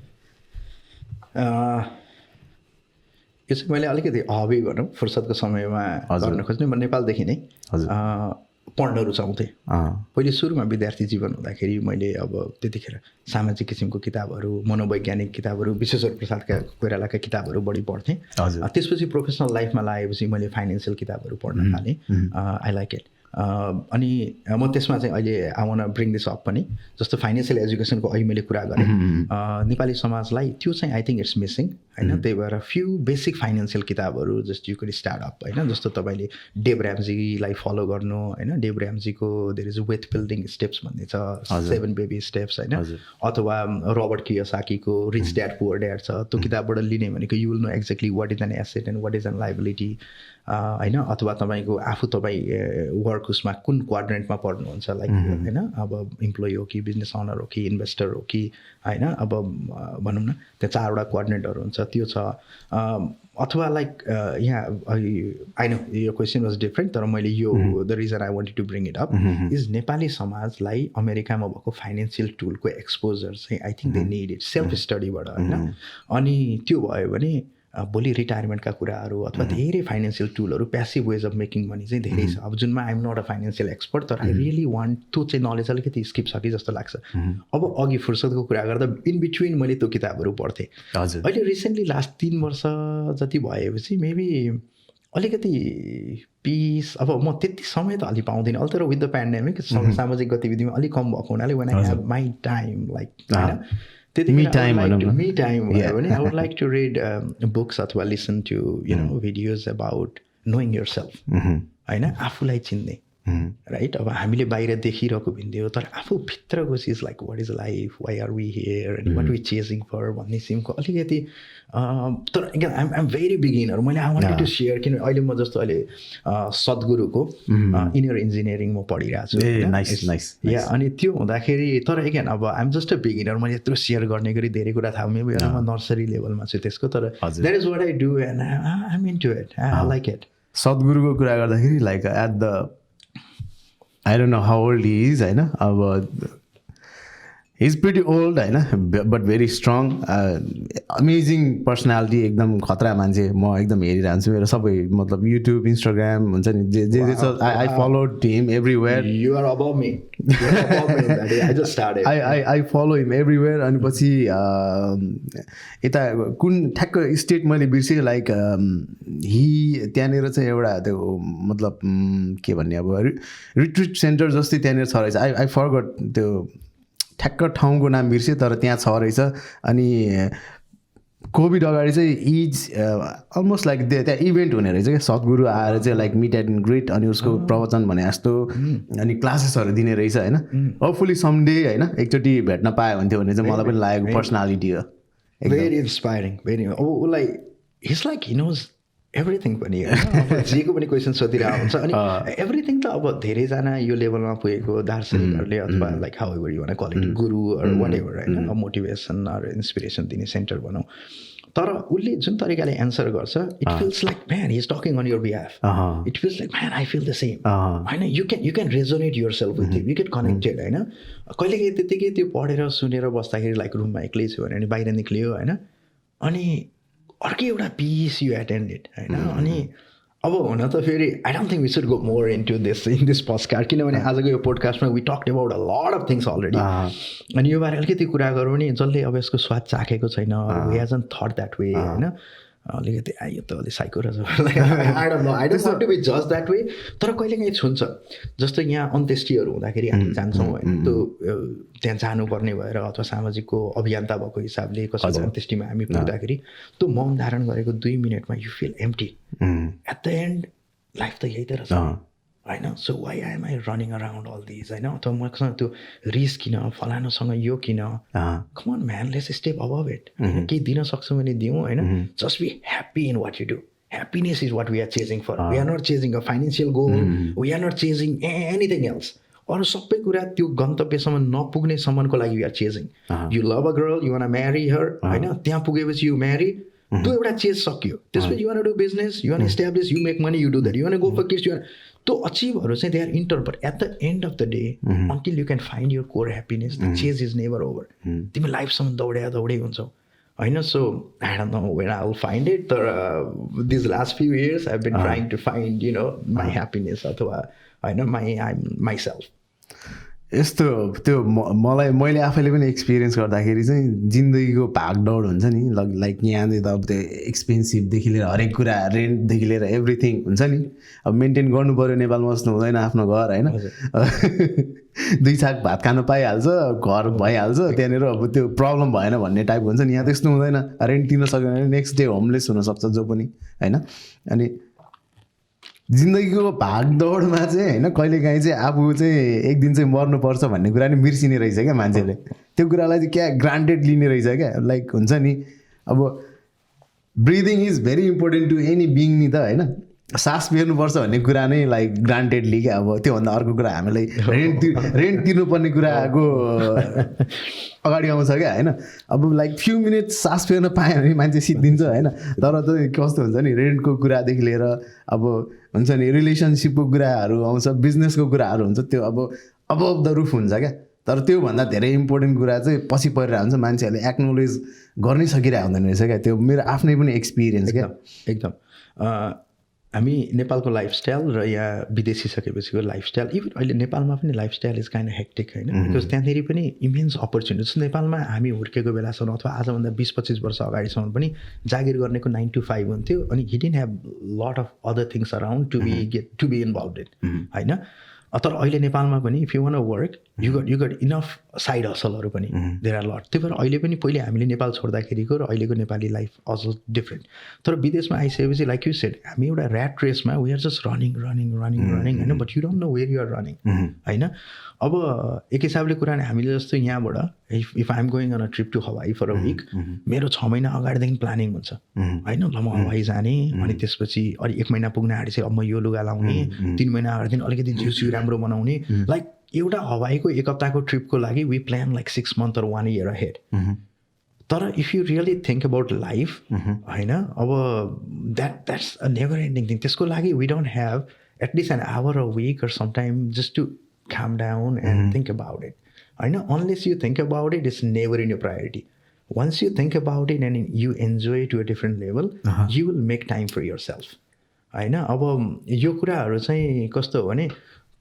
यो चाहिँ मैले अलिकति हबी भनौँ फुर्सदको समयमा गर्न खोज्ने। म नेपालदेखि नै पढ्न रुचाउँथेँ। पहिले सुरुमा विद्यार्थी जीवन हुँदाखेरि मैले अब त्यतिखेर सामाजिक किसिमको किताबहरू, मनोवैज्ञानिक किताबहरू, विश्वेश्वर प्रसादका कोइरालाका किताबहरू बढी पढ्थेँ। त्यसपछि प्रोफेसनल लाइफमा लागेपछि मैले फाइनेन्सियल किताबहरू पढ्न थालेँ। I like it. अनि म त्यसमा चाहिँ अहिले I want to bring this up पनि, जस्तो फाइनेन्सियल एजुकेसनको अहिले मैले कुरा गरेँ, नेपाली समाजलाई त्यो चाहिँ आई थिङ्क इट्स मिसिङ होइन। त्यही भएर फ्यु बेसिक फाइनेन्सियल किताबहरू just you could start up होइन, जस्तो तपाईँले डेभ ऱ्याम्जीलाई फलो गर्नु होइन, डेभ ऱ्याम्जीको there is wealth building steps भन्ने छ, 7 बेबी स्टेप्स होइन, अथवा रबर्ट कियोसाकीको रिच ड्याड पुअर ड्याड छ, त्यो किताबबाट लिने भनेको you will know exactly what is an asset and what is an liability होइन। अथवा तपाईँको आफू तपाईँ वर्क उसमा कुन क्वाड्रेन्टमा पढ्नुहुन्छ, लाइक होइन, अब इम्प्लोइ हो कि बिजनेस अनर हो कि इन्भेस्टर हो कि होइन, अब भनौँ न त्यहाँ 4वटा क्वाड्रेन्टहरू हुन्छ, त्यो छ। अथवा लाइक यहाँ आई नो यो क्वेसन वाज डिफ्रेन्ट, तर मैले यो the reason I wanted to bring it up is Nepali समाजलाई अमेरिकामा भएको फाइनेन्सियल टुलको एक्सपोजर चाहिँ I think they need it, self स्टडीबाट होइन। अनि त्यो भयो भने भोलि रिटायरमेन्टका कुराहरू अथवा धेरै फाइनेन्सियल टुलहरू, passive ways of making money चाहिँ धेरै छ। अब जुनमा I'm not a financial expert, तर आई रियली वान्ट त्यो चाहिँ नलेज अलिकति स्किप छ कि जस्तो लाग्छ। अब अघि फुर्सदको कुरा गर्दा इन बिट्विन मैले त्यो किताबहरू पढ्थेँ। अहिले रिसेन्टली लास्ट 3 वर्ष जति भएपछि मेबी अलिकति पिस, अब म त्यति समय त अलि पाउँदिनँ अहिले, तर विथ द पेन्डेमिक सामाजिक गतिविधिमा अलिक कम भएको हुनाले when I have my time like होइन, Me time भनौँ न। me time भयो भने I would like to read books अथवा listen to videos about knowing yourself होइन, आफूलाई चिन्ने, राइट? अब हामीले बाहिर देखिरहेको भिडियो तर आफू भित्रको चिज like what is life, why are we here and what we chasing for भन्ने सिमको अलिकति तर again I'm very beginner. मैले I wanted to share किन अहिले म जस्तो अहिले सद्गुरुको इनर इन्जिनियरिङ म पढिरहेको छु या अनि त्यो हुँदाखेरि तर again अब I'm just a beginner. मैले यत्रो सेयर गर्ने गरी धेरै कुरा थाहा हुने बेला म नर्सरी लेभलमा छु त्यसको तर that is what I do and I'm into it. I like it. सद्गुरुको कुरा गर्दाखेरि like at the I don't know how old he is होइन, अब he's pretty old होइन, but very strong, amazing personality, एकदम खतरा मान्छे. म एकदम हेरिरहन्छु, मेरो सबै मतलब युट्युब इन्स्टाग्राम हुन्छ नि जे जे छ I followed him everywhere. You are above me. You are above me that day. I just started. I follow him everywhere. अनि पछि यता कुन ठ्याक्क स्टेट मैले बिर्सेँ लाइक हि त्यहाँनिर चाहिँ एउटा त्यो मतलब के भन्ने अब रिट्रिट सेन्टर जस्तै त्यहाँनिर छ रहेछ. आई फरगट त्यो ठ्याक्क ठाउँको नाम बिर्सेँ तर त्यहाँ छ रहेछ. अनि कोभिड अगाडि चाहिँ इज अलमोस्ट लाइक त्यहाँ इभेन्ट हुने रहेछ क्या, सद्गुरु आएर चाहिँ लाइक मिट एन्ड ग्रिट अनि उसको प्रवचन भने जस्तो अनि क्लासेसहरू दिने रहेछ होइन. होपफुली समडे होइन एकचोटि भेट्न पायो हुन्थ्यो भने चाहिँ मलाई पनि लागेको पर्सनालिटी हो. भेरी इन्सपायरिङ, भेरी उसलाई हिज लाइक हि नोज एभ्रिथिङ पनि होइन, जेको पनि क्वेसन सोधिरहेको हुन्छ. अनि एभ्रिथिङ त अब धेरैजना यो लेभलमा पुगेको दार्शनिकहरूले अथवा like however you want call it guru whatever होइन, मोटिभेसन अर इन्सपिरेसन दिने सेन्टर भनौँ. तर उसले जुन तरिकाले एन्सर गर्छ it feels like man he is talking on your behalf. It feels like man I feel the same होइन. You can resonate yourself with him, you get connected होइन. कहिलेकाहीँ त्यत्तिकै त्यो पढेर सुनेर बस्दाखेरि लाइक रुममा एक्लै छु भने बाहिर निक्लियो होइन, अनि अर्कै एउटा पिस यु एटेन्डेड होइन. अनि अब हुन त फेरि I don't think we should go more into this podcast किनभने आजको यो पोडकास्टमा we talked about a lot of things already. अनि यो बारे अलिकति कुरा गरौँ भने जसले अब यसको स्वाद चाखेको छैन, we hasn't thought that way होइन, अलिकति यो त अलिक साइको रहेछ I don't want to be जज द्याट वे. तर कहिलेकाहीँ छुन्छ जस्तो यहाँ अन्त्येष्टिहरू हुँदाखेरि हामी जान्छौँ होइन, त्यो त्यहाँ जानुपर्ने भएर अथवा सामाजिकको अभियन्ता भएको हिसाबले कसैको अन्त्येष्टिमा हामी पुग्दाखेरि त्यो मौन धारण गरेको 2 मिनटमा you feel empty. At the end life त यही त रहेछ होइन. So why am I running around all these होइन, अथवा मसँग त्यो रिस किन, फलानुसँग यो किन, come on man let's step above it. केही दिन सक्छौँ भने दिउँ होइन. Just be happy in what you do. Happiness is what we are chasing for. We are not chasing a financial goal. We are not chasing anything else. अरू सबै कुरा त्यो गन्तव्यसम्म नपुग्ने सम्मको लागि we are chasing. You love a girl, you want marry her होइन, त्यहाँ पुगेपछि यु म्यारी, त्यो एउटा चेज सक्यो. त्यसपछि you want do business, you want establish, you make money, you do that, you want go for kids, you want त्यो अचिभहरू चाहिँ they are inter. But at the end of the day until you can find your core happiness the chase is never over. तिमी लाइफसम्म दौडै हुन्छौ होइन. So I don't know when I will find it. तर this last few years I have been trying to find you know my happiness अथवा होइन my self. यस्तो त्यो मैले आफैले पनि एक्सपिरियन्स गर्दाखेरि चाहिँ जिन्दगीको भागदौड हुन्छ नि लाइक यहाँनिर त अब त्यो एक्सपेन्सिभदेखि लिएर हरेक कुरा, रेन्टदेखि लिएर एभ्रिथिङ हुन्छ नि. अब मेन्टेन गर्नु पऱ्यो, नेपालमा बस्नु हुँदैन आफ्नो घर होइन. 2 छाक भात खानु पाइहाल्छ, घर भइहाल्छ त्यहाँनिर. अब त्यो प्रब्लम भएन भन्ने टाइपको हुन्छ नि. यहाँ त्यस्तो हुँदैन. रेन्ट तिर्न सक्दैन भने नेक्स्ट डे होमलेस हुनसक्छ जो पनि होइन. अनि जिन्दगीको भागदौडमा चाहिँ होइन कहिलेकाहीँ चाहिँ आफू चाहिँ एक दिन चाहिँ मर्नुपर्छ भन्ने कुरा नि बिर्सिने रहेछ क्या मान्छेले. त्यो कुरालाई चाहिँ क्या ग्रान्टेड लिने रहेछ क्या. लाइक हुन्छ नि अब breathing is very important to any being नि त होइन. सास फेर्नुपर्छ भन्ने कुरा नै लाइक ग्रान्टेडली क्या. अब त्योभन्दा अर्को कुरा हामीलाई रेन्ट तिर्नुपर्ने कुराको अगाडि आउँछ क्या होइन. अब लाइक फ्यु मिनट्स सास फेर्न पायो भने मान्छे सिद्धिन्छ होइन. तर चाहिँ कस्तो हुन्छ नि रेन्टको कुरादेखि लिएर अब हुन्छ नि रिलेसनसिपको कुराहरू आउँछ, बिजनेसको कुराहरू हुन्छ, त्यो अब अबभ द रुफ हुन्छ क्या. तर त्योभन्दा धेरै इम्पोर्टेन्ट कुरा चाहिँ पछि परिरहेको हुन्छ, मान्छेहरूले एक्नोलेज गर्नै सकिरहेको हुँदैन रहेछ क्या. त्यो मेरो आफ्नै पनि एक्सपिरियन्स क्या. एकदम हामी नेपालको लाइफस्टाइल र यहाँ विदेशिसकेपछिको लाइफस्टाइल, इभन अहिले नेपालमा पनि लाइफस्टाइल इज काइन्ड हेक्टिक होइन. बिकज त्यहाँनिर पनि इमेन्स अपर्च्युनिटिज. नेपालमा हामी हुर्केको बेलासम्म अथवा आजभन्दा 20-25 वर्ष अगाडिसम्म पनि जागिर गर्नेको 9 to 5 हुन्थ्यो. अनि he didn't have lot of other things around to be involve in होइन. तर अहिले नेपालमा पनि if you want work you got enough side हसलहरू पनि देयर आर लट. त्यही भएर अहिले पनि पहिले हामीले नेपाल छोड्दाखेरिको र अहिलेको नेपाली लाइफ अझ डिफ्रेन्ट. तर विदेशमा आइसकेपछि लाइक यु सेड हामी एउटा ऱ्याट रेसमा वी आर जस्ट रनिङ होइन, but you don't know where you are running होइन. अब एक हिसाबले कुरा हामीले जस्तो यहाँबाट if I am going on a trip to Hawaii for a week, मेरो 6 महिना अगाडिदेखि प्लानिङ हुन्छ होइन. ल म हवाई जाने, अनि त्यसपछि अलि 1 महिना पुग्न आँटे चाहिँ अब म यो लुगा लाउने, 3 महिना अगाडिदेखि अलिकति जिउ राम्रो बनाउने. लाइक एउटा हवाईको 1 हप्ताको ट्रिपको लागि we plan like 6 months or 1 year ahead. तर if you really think about life होइन, अब that's a never ending thing. त्यसको लागि we don't have at least an hour a week or sometime just to calm down and think about it. I know unless you think about it, it's never in your priority. Once you think about it and you enjoy it to a different level, you will make time for yourself. होइन. अब यो कुराहरू चाहिँ कस्तो हो भने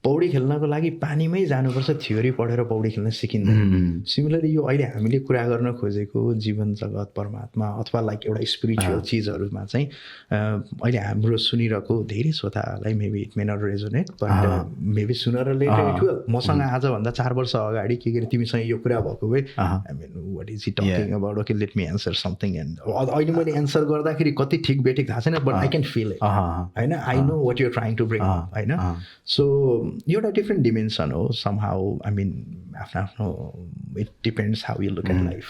पौडी खेल्नको लागि पानीमै जानुपर्छ, थ्योरी पढेर पौडी खेल्न सिकिँदैन. सिमिलरली यो अहिले हामीले कुरा गर्न खोजेको जीवन जगत परमात्मा अथवा लाइक एउटा स्पिरिचुअल चिजहरूमा चाहिँ अहिले हाम्रो सुनिरहेको धेरै श्रोतालाई maybe it may not resonate, but maybe sooner later it will. मसँग आजभन्दा 4 वर्ष अगाडि के गरे तिमीसँग यो कुरा भएको भए I mean what is he talking about, okay let me answer something. And अहिले मैले एन्सर गर्दाखेरि कति ठिक बेठिक थाहा छैन, but I can feel it होइन. I know what you're trying to bring होइन. सो एउटा डिफ्रेन्ट डिमेन्सन हो समहाउ. आई मिन आफ्नो it depends how you look at life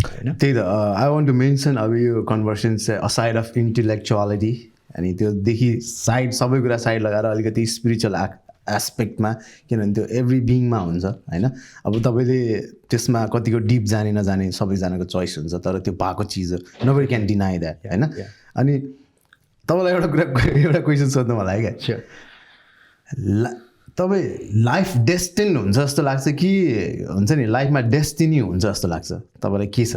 होइन. त्यही त आई वान्ट टु मेन्सन अब यो कन्भर्सेसन चाहिँ असाइड अफ इन्टेलेक्चुअलिटी अनि त्योदेखि साइड सबै कुरा साइड लगाएर अलिकति स्पिरिचुअल एस्पेक्टमा, किनभने त्यो एभ्री बिङमा हुन्छ होइन. अब तपाईँले त्यसमा कतिको डिप जाने नजाने सबैजनाको चोइस हुन्छ, तर त्यो भएको चिज हो, नोबडी क्यान डिनाई द्याट होइन. अनि तपाईँलाई एउटा क्वेसन सोध्नु मलाई क्या, तपाईँ लाइफ डेस्टिन हुन्छ जस्तो लाग्छ कि हुन्छ नि लाइफमा डेस्टिनी हुन्छ जस्तो लाग्छ तपाईँलाई, के छ?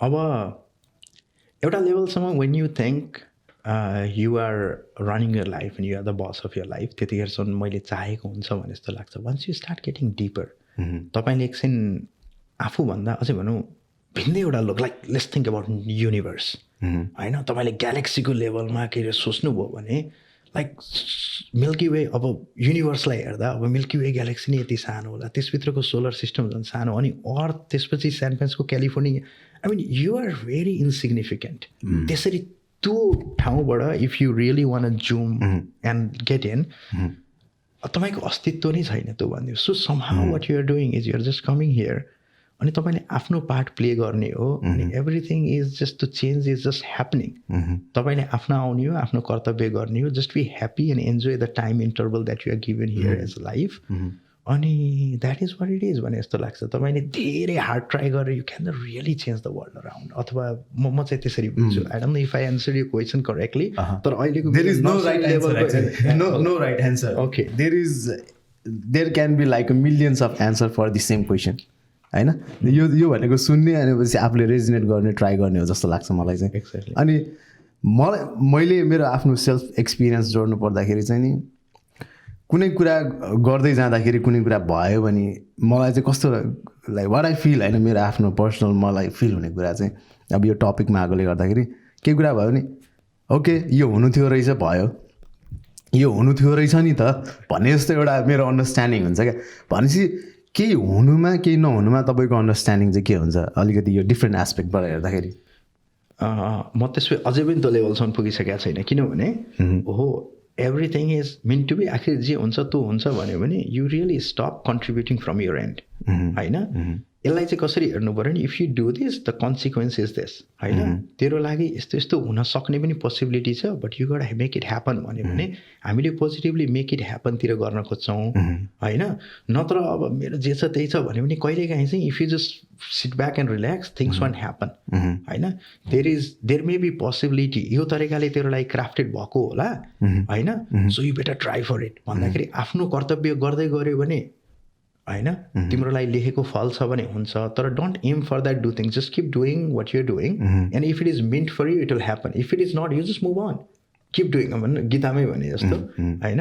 अब एउटा लेभलसम्म when you think you are running your life and you are the boss of your life, त्यतिखेरसम्म मैले चाहेको हुन्छ भने जस्तो लाग्छ. Once you start getting deeper, तपाईँले एकछिन आफूभन्दा अझै भनौँ भिन्दै एउटा look like let's think about universe होइन. तपाईँले ग्यालेक्सीको लेभलमा के अरे सोच्नुभयो भने लाइक मिल्की वे, अब युनिभर्सलाई हेर्दा अब मिल्की वे ग्यालेक्सी नै यति सानो होला, त्यसभित्रको सोलर सिस्टम झन् सानो, अनि अर्थ, त्यसपछि San Francisco California, I mean you are very insignificant. त्यसरी त्यो ठाउँबाट if you really want zoom and get in, तपाईँको अस्तित्व नै छैन त्यो भन्यो. So somehow what you're doing is you're just coming here, अनि तपाईँले आफ्नो पार्ट प्ले गर्ने हो, अनि everything is just to change is just happening. तपाईँले आफ्नो आउने हो, आफ्नो कर्तव्य गर्ने हो, just be happy and enjoy the time interval that you are given here as life. अनि that is what it is भने जस्तो लाग्छ. तपाईँले धेरै हार्ड ट्राई गरेर you can really change the world around. अथवा म चाहिँ त्यसरी बुझ्छु. I don't know if I answer यो क्वेसन करेक्टली, तर अहिलेको there is no right answer. Okay, there can be like millions of answer for the same question होइन. यो भनेको सुन्ने अनि पछि आफूले रेजिनेट गर्ने ट्राई गर्ने हो जस्तो लाग्छ मलाई चाहिँ. एक्ज्याक्टली. अनि मैले मेरो आफ्नो सेल्फ एक्सपिरियन्स जोड्नु पर्दाखेरि चाहिँ नि कुनै कुरा गर्दै जाँदाखेरि कुनै कुरा भयो भने मलाई चाहिँ कस्तो लाइक वाट आई फिल होइन, मेरो आफ्नो पर्सनल मलाई फिल हुने कुरा चाहिँ अब यो टपिकमा आएकोले गर्दाखेरि केही कुरा भयो भने ओके यो हुनु थियो रहेछ, भयो यो हुनु थियो रहेछ नि त भन्ने जस्तो एउटा मेरो अन्डरस्ट्यान्डिङ हुन्छ क्या. भनेपछि केही हुनुमा केही नहुनुमा तपाईँको अन्डरस्ट्यान्डिङ चाहिँ के हुन्छ अलिकति यो डिफ्रेन्ट एस्पेक्टबाट हेर्दाखेरि? म त्यसपछि अझै पनि त्यो लेभलसम्म पुगिसकेको छैन, किनभने हो everything is mean to be. आखिर जे हुन्छ त्यो हुन्छ भन्यो भने you really stop contributing from your end होइन. यसलाई चाहिँ कसरी हेर्नु पऱ्यो नि, if you do this the consequence is this होइन. तेरो लागि यस्तो यस्तो हुन सक्ने पनि पोसिबिलिटी छ, but you got make it happen भन्यो भने हामीले पोजिटिभली मेक इट ह्यापनतिर गर्न खोज्छौँ होइन. नत्र अब मेरो जे छ त्यही छ भन्यो भने कहिलेकाहीँ चाहिँ if you just sit back and relax things won't happen होइन. देयर मे बी पोसिबिलिटी यो तरिकाले तेरो लागि क्राफ्टेड भएको होला होइन. So you better try for it भन्दाखेरि आफ्नो कर्तव्य गर्दै गऱ्यो भने होइन तिम्रो लागि लेखेको फल छ भने हुन्छ. तर don't aim for that do things, just keep doing what you're doing and if it is meant for you it will happen. If it is not you just move on, keep doing. भन्नु गीतामै भने जस्तो होइन,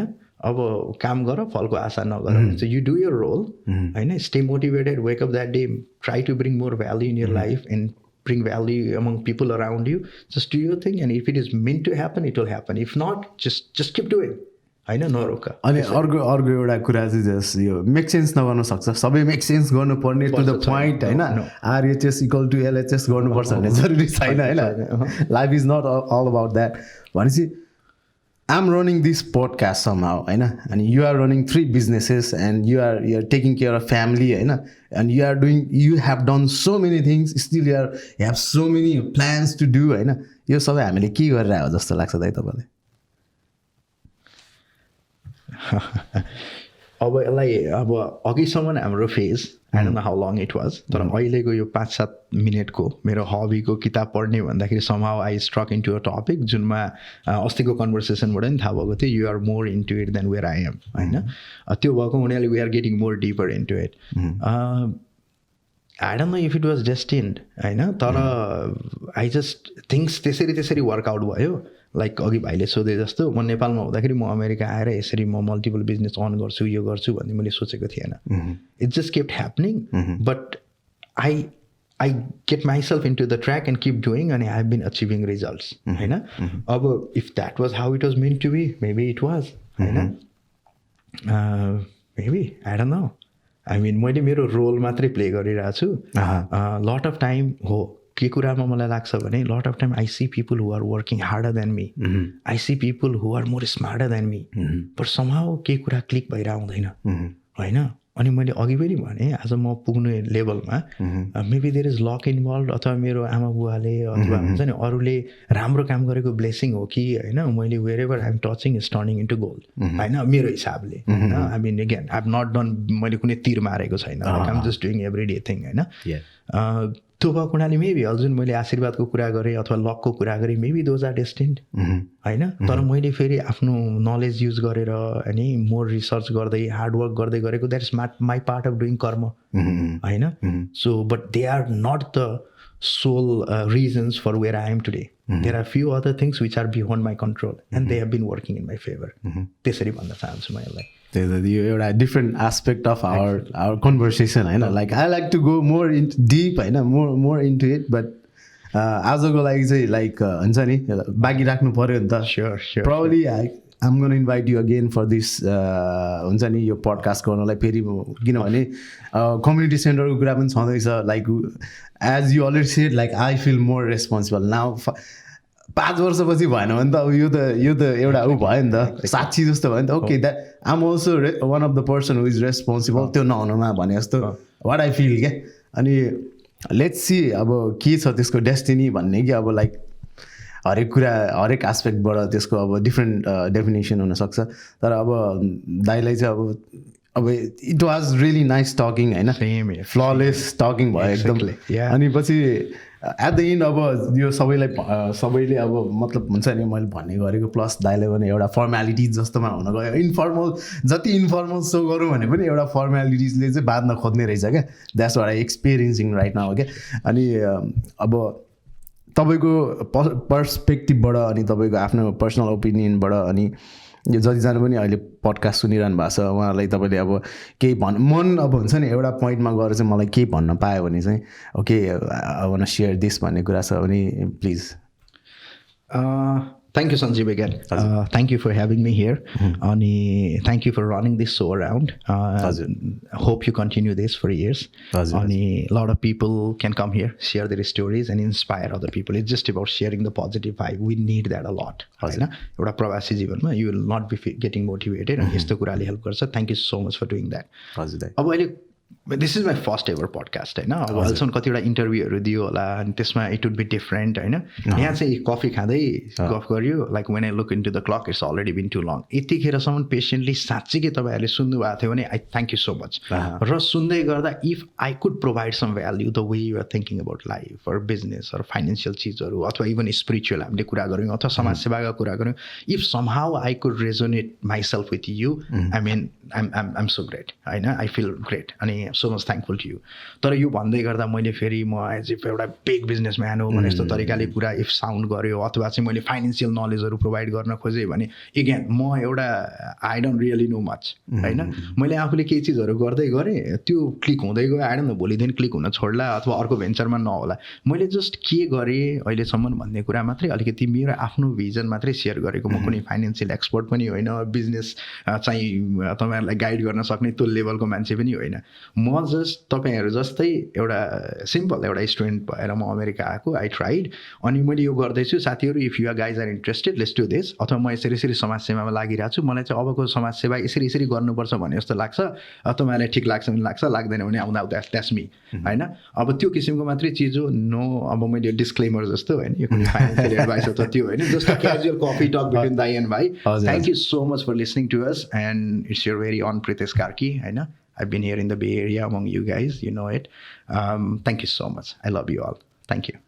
अब काम गर फलको आशा नगर. यु डु यर रोल होइन, stay motivated, wake up that day, try to bring more value in your life and bring value among people around you. Just do your thing, and if it is meant to happen, it will happen. If not, just keep doing. होइन नरोक। अनि अर्को एउटा कुरा चाहिँ just यो make sense नगर्नु सक्छ, सबै मेक सेन्स गर्नुपर्ने टु द पोइन्ट होइन, आरएचएस इक्वल टु एलएचएस गर्नुपर्छ भन्ने जरुरी छैन होइन। Life is not all about that. भनेपछि I am running this podcast somehow होइन, अनि you are running 3 businesses and you are taking care of family होइन, and you have done so many things, still you have so many plans to do होइन। यो सबै हामीले के गरेर हो जस्तो लाग्छ दाइ तपाईँलाई? अब यसलाई अब अघिसम्म हाम्रो phase I don't know how long it was, तर अहिलेको यो 5-7 मिनटको मेरो हबीको किताब पढ्ने भन्दाखेरि somehow I struck into a topic जुनमा अस्तिको कन्भर्सेसनबाट नि थाहा भएको थियो, you are more into it than where I am होइन। त्यो भएको हुनाले we are getting more deeper into it. I don't know if it was destined होइन, तर आई जस्ट थिङ्स त्यसरी वर्कआउट भयो। लाइक अघि भाइले सोधे जस्तो म नेपालमा हुँदाखेरि म अमेरिका आएर यसरी म मल्टिपल बिजनेस अन गर्छु यो गर्छु भन्ने मैले सोचेको थिएन। It just kept happening, but I get myself into the track and keep doing अनि I have been achieving results होइन। अब if that was how it was meant to be, maybe it was होइन, maybe I don't know. I mean मैले मेरो role मात्रै play गरिरहेको छु। Lot of time हो के कुरामा मलाई लाग्छ भने lot of time I see people who are working harder than me, I see people who are more smarter than me, but somehow के कुरा क्लिक भएर आउँदैन होइन। अनि मैले अघि पनि भने आज म पुग्ने लेभलमा maybe there is luck involve, अथवा मेरो आमा बुवाले अथवा हुन्छ नि अरूले राम्रो काम गरेको ब्लेसिङ हो कि होइन, मैले wherever I am touching is turning into gold होइन मेरो हिसाबले होइन। I mean again I have not done, मैले कुनै तीर मारेको छैन, I am just doing every day thing होइन। त्यो भएको हुनाले मेबी जुन मैले आशीर्वादको कुरा गरेँ अथवा लकको कुरा गरेँ मेबी दोज आर डेस्टिन्ड होइन। तर मैले फेरि आफ्नो नलेज युज गरेर अनि मोर रिसर्च गर्दै हार्डवर्क गर्दै गरेको that is my part of doing karma होइन। So but they are not the sole reasons for where I am today. There are few other things which are beyond my control and they have been working in my favour. त्यसरी भन्न चाहन्छु म यसलाई। यो एउटा different aspect of our conversation होइन। Like I like to go more in deep होइन, more into it, but आजको लागि चाहिँ लाइक हुन्छ नि बाँकी राख्नु पऱ्यो नि त। Sure probably I am gonna invite you again for this हुन्छ नि यो पडकास्ट गर्नलाई फेरि, किनभने कम्युनिटी सेन्टरको कुरा पनि छँदैछ। Like as you already said like I feel more responsible now. 5 वर्षपछि भएन भने त अब यो त एउटा ऊ भयो नि त, साक्षी जस्तो भयो नि त। Okay that I am also one of the person who is responsible त्यो नहुनुमा भने जस्तो वाट आई फिल क्या। अनि लेट्स सी अब के छ त्यसको डेस्टिनी भन्ने कि अब लाइक हरेक कुरा हरेक एस्पेक्टबाट त्यसको अब डिफ्रेन्ट डेफिनेसन हुनसक्छ। तर अब दाइलाई चाहिँ अब it was really nice talking होइन, फ्ललेस टकिङ भयो एकदम। अनि पछि एट द एन्ड अब यो सबैले अब मतलब हुन्छ नि मैले भन्ने गरेको प्लस दाइले पनि एउटा फर्मेलिटिज जस्तोमा हुन गयो। इन्फर्मल जति इन्फर्मल सो गरौँ भने पनि एउटा फर्मेलिटिजले चाहिँ बाँध्न खोज्ने रहेछ क्या। That's what I experiencing right now क्या। अनि अब तपाईँको पर्सपेक्टिभबाट अनि तपाईँको आफ्नो पर्सनल ओपिनियनबाट अनि यो जतिजना पनि अहिले पडकास्ट सुनिरहनु भएको छ उहाँहरूलाई तपाईँले अब केही मन अब हुन्छ नि एउटा पोइन्टमा गएर चाहिँ मलाई केही भन्न पायो भने चाहिँ okay I want to share this भन्ने कुरा छ भने please. Thank you, Sanjeev, again. Thank you for having me here. And thank you for running this show around. Hope you continue this for years. And a lot of people can come here, share their stories and inspire other people. It's just about sharing the positive vibe. We need that a lot. Euta pravasi jivanma you will not be getting motivated and yesto kurale help garcha. Thank you so much for doing that. अब अहिले this is my first ever podcast होइन। अब अहिलेसम्म कतिवटा इन्टरभ्यूहरू दियो होला अनि त्यसमा इट वुड बी डिफ्रेन्ट होइन। यहाँ चाहिँ कफी खाँदै गफ गरियो like when I look in to the clock it's already been too long. यतिखेरसम्म पेसेन्टली साँच्चीकै तपाईँहरूले सुन्नु भएको थियो भने I thank you so much. र सुन्दै गर्दा if I could provide some value the way you are thinking about life or business or financial चिजहरू अथवा इभन स्पिरिचुअल हामीले कुरा गऱ्यौँ अथवा समाजसेवाका कुरा गऱ्यौँ, if somehow I could resonate myself with you I mean I'm so great होइन आई फिल ग्रेट अनि so much thankful to you तर यो भन्दै गर्दा मैले फेरि म एज इफ एउटा बिग बिजनेसम्यान हो भने यस्तो तरिकाले कुरा इफ साउन्ड गऱ्यो अथवा चाहिँ मैले फाइनेन्सियल नलेजहरू प्रोभाइड गर्न खोजेँ भने एगेन म एउटा I don't really know much होइन मैले आफूले केही चिजहरू गर्दै गरेँ त्यो क्लिक हुँदै गयो आई डोन्ट नो भोलिदेखि क्लिक हुन छोड्ला अथवा अर्को भेन्चरमा नहोला मैले जस्ट के गरेँ अहिलेसम्म भन्ने कुरा मात्रै अलिकति मेरो आफ्नो भिजन मात्रै सेयर गरेको म कुनै फाइनेन्सियल एक्सपर्ट पनि होइन बिजनेस चाहिँ तपाईँहरूलाई गाइड गर्न सक्ने त्यो लेभलको मान्छे पनि होइन म जस्ट तपाईँहरू जस्तै एउटा सिम्पल एउटा स्टुडेन्ट भएर म अमेरिका आएको आई ट्राइड अनि मैले यो गर्दैछु साथीहरू if you guys are interested let's do this अथवा म यसरी यसरी समाजसेवामा लागिरहेको छु मलाई चाहिँ अबको समाजसेवा यसरी यसरी गर्नुपर्छ भने जस्तो लाग्छ तपाईँलाई ठिक लाग्छ भने लाग्छ लाग्दैन भने आउँदा द्याट्स मी होइन अब त्यो किसिमको मात्रै चिज हो नो अब मैले डिस्क्लेमर जस्तो होइन यो कुनै फाइनेन्सियल एडभाइस अथवा त्यो होइन just a casual coffee talk between दाई एन्ड भाइ thank you so much for listening to us and it's your very own Preetesh Karki होइन I've been here in the Bay Area among you guys you know it thank you so much I love you all thank you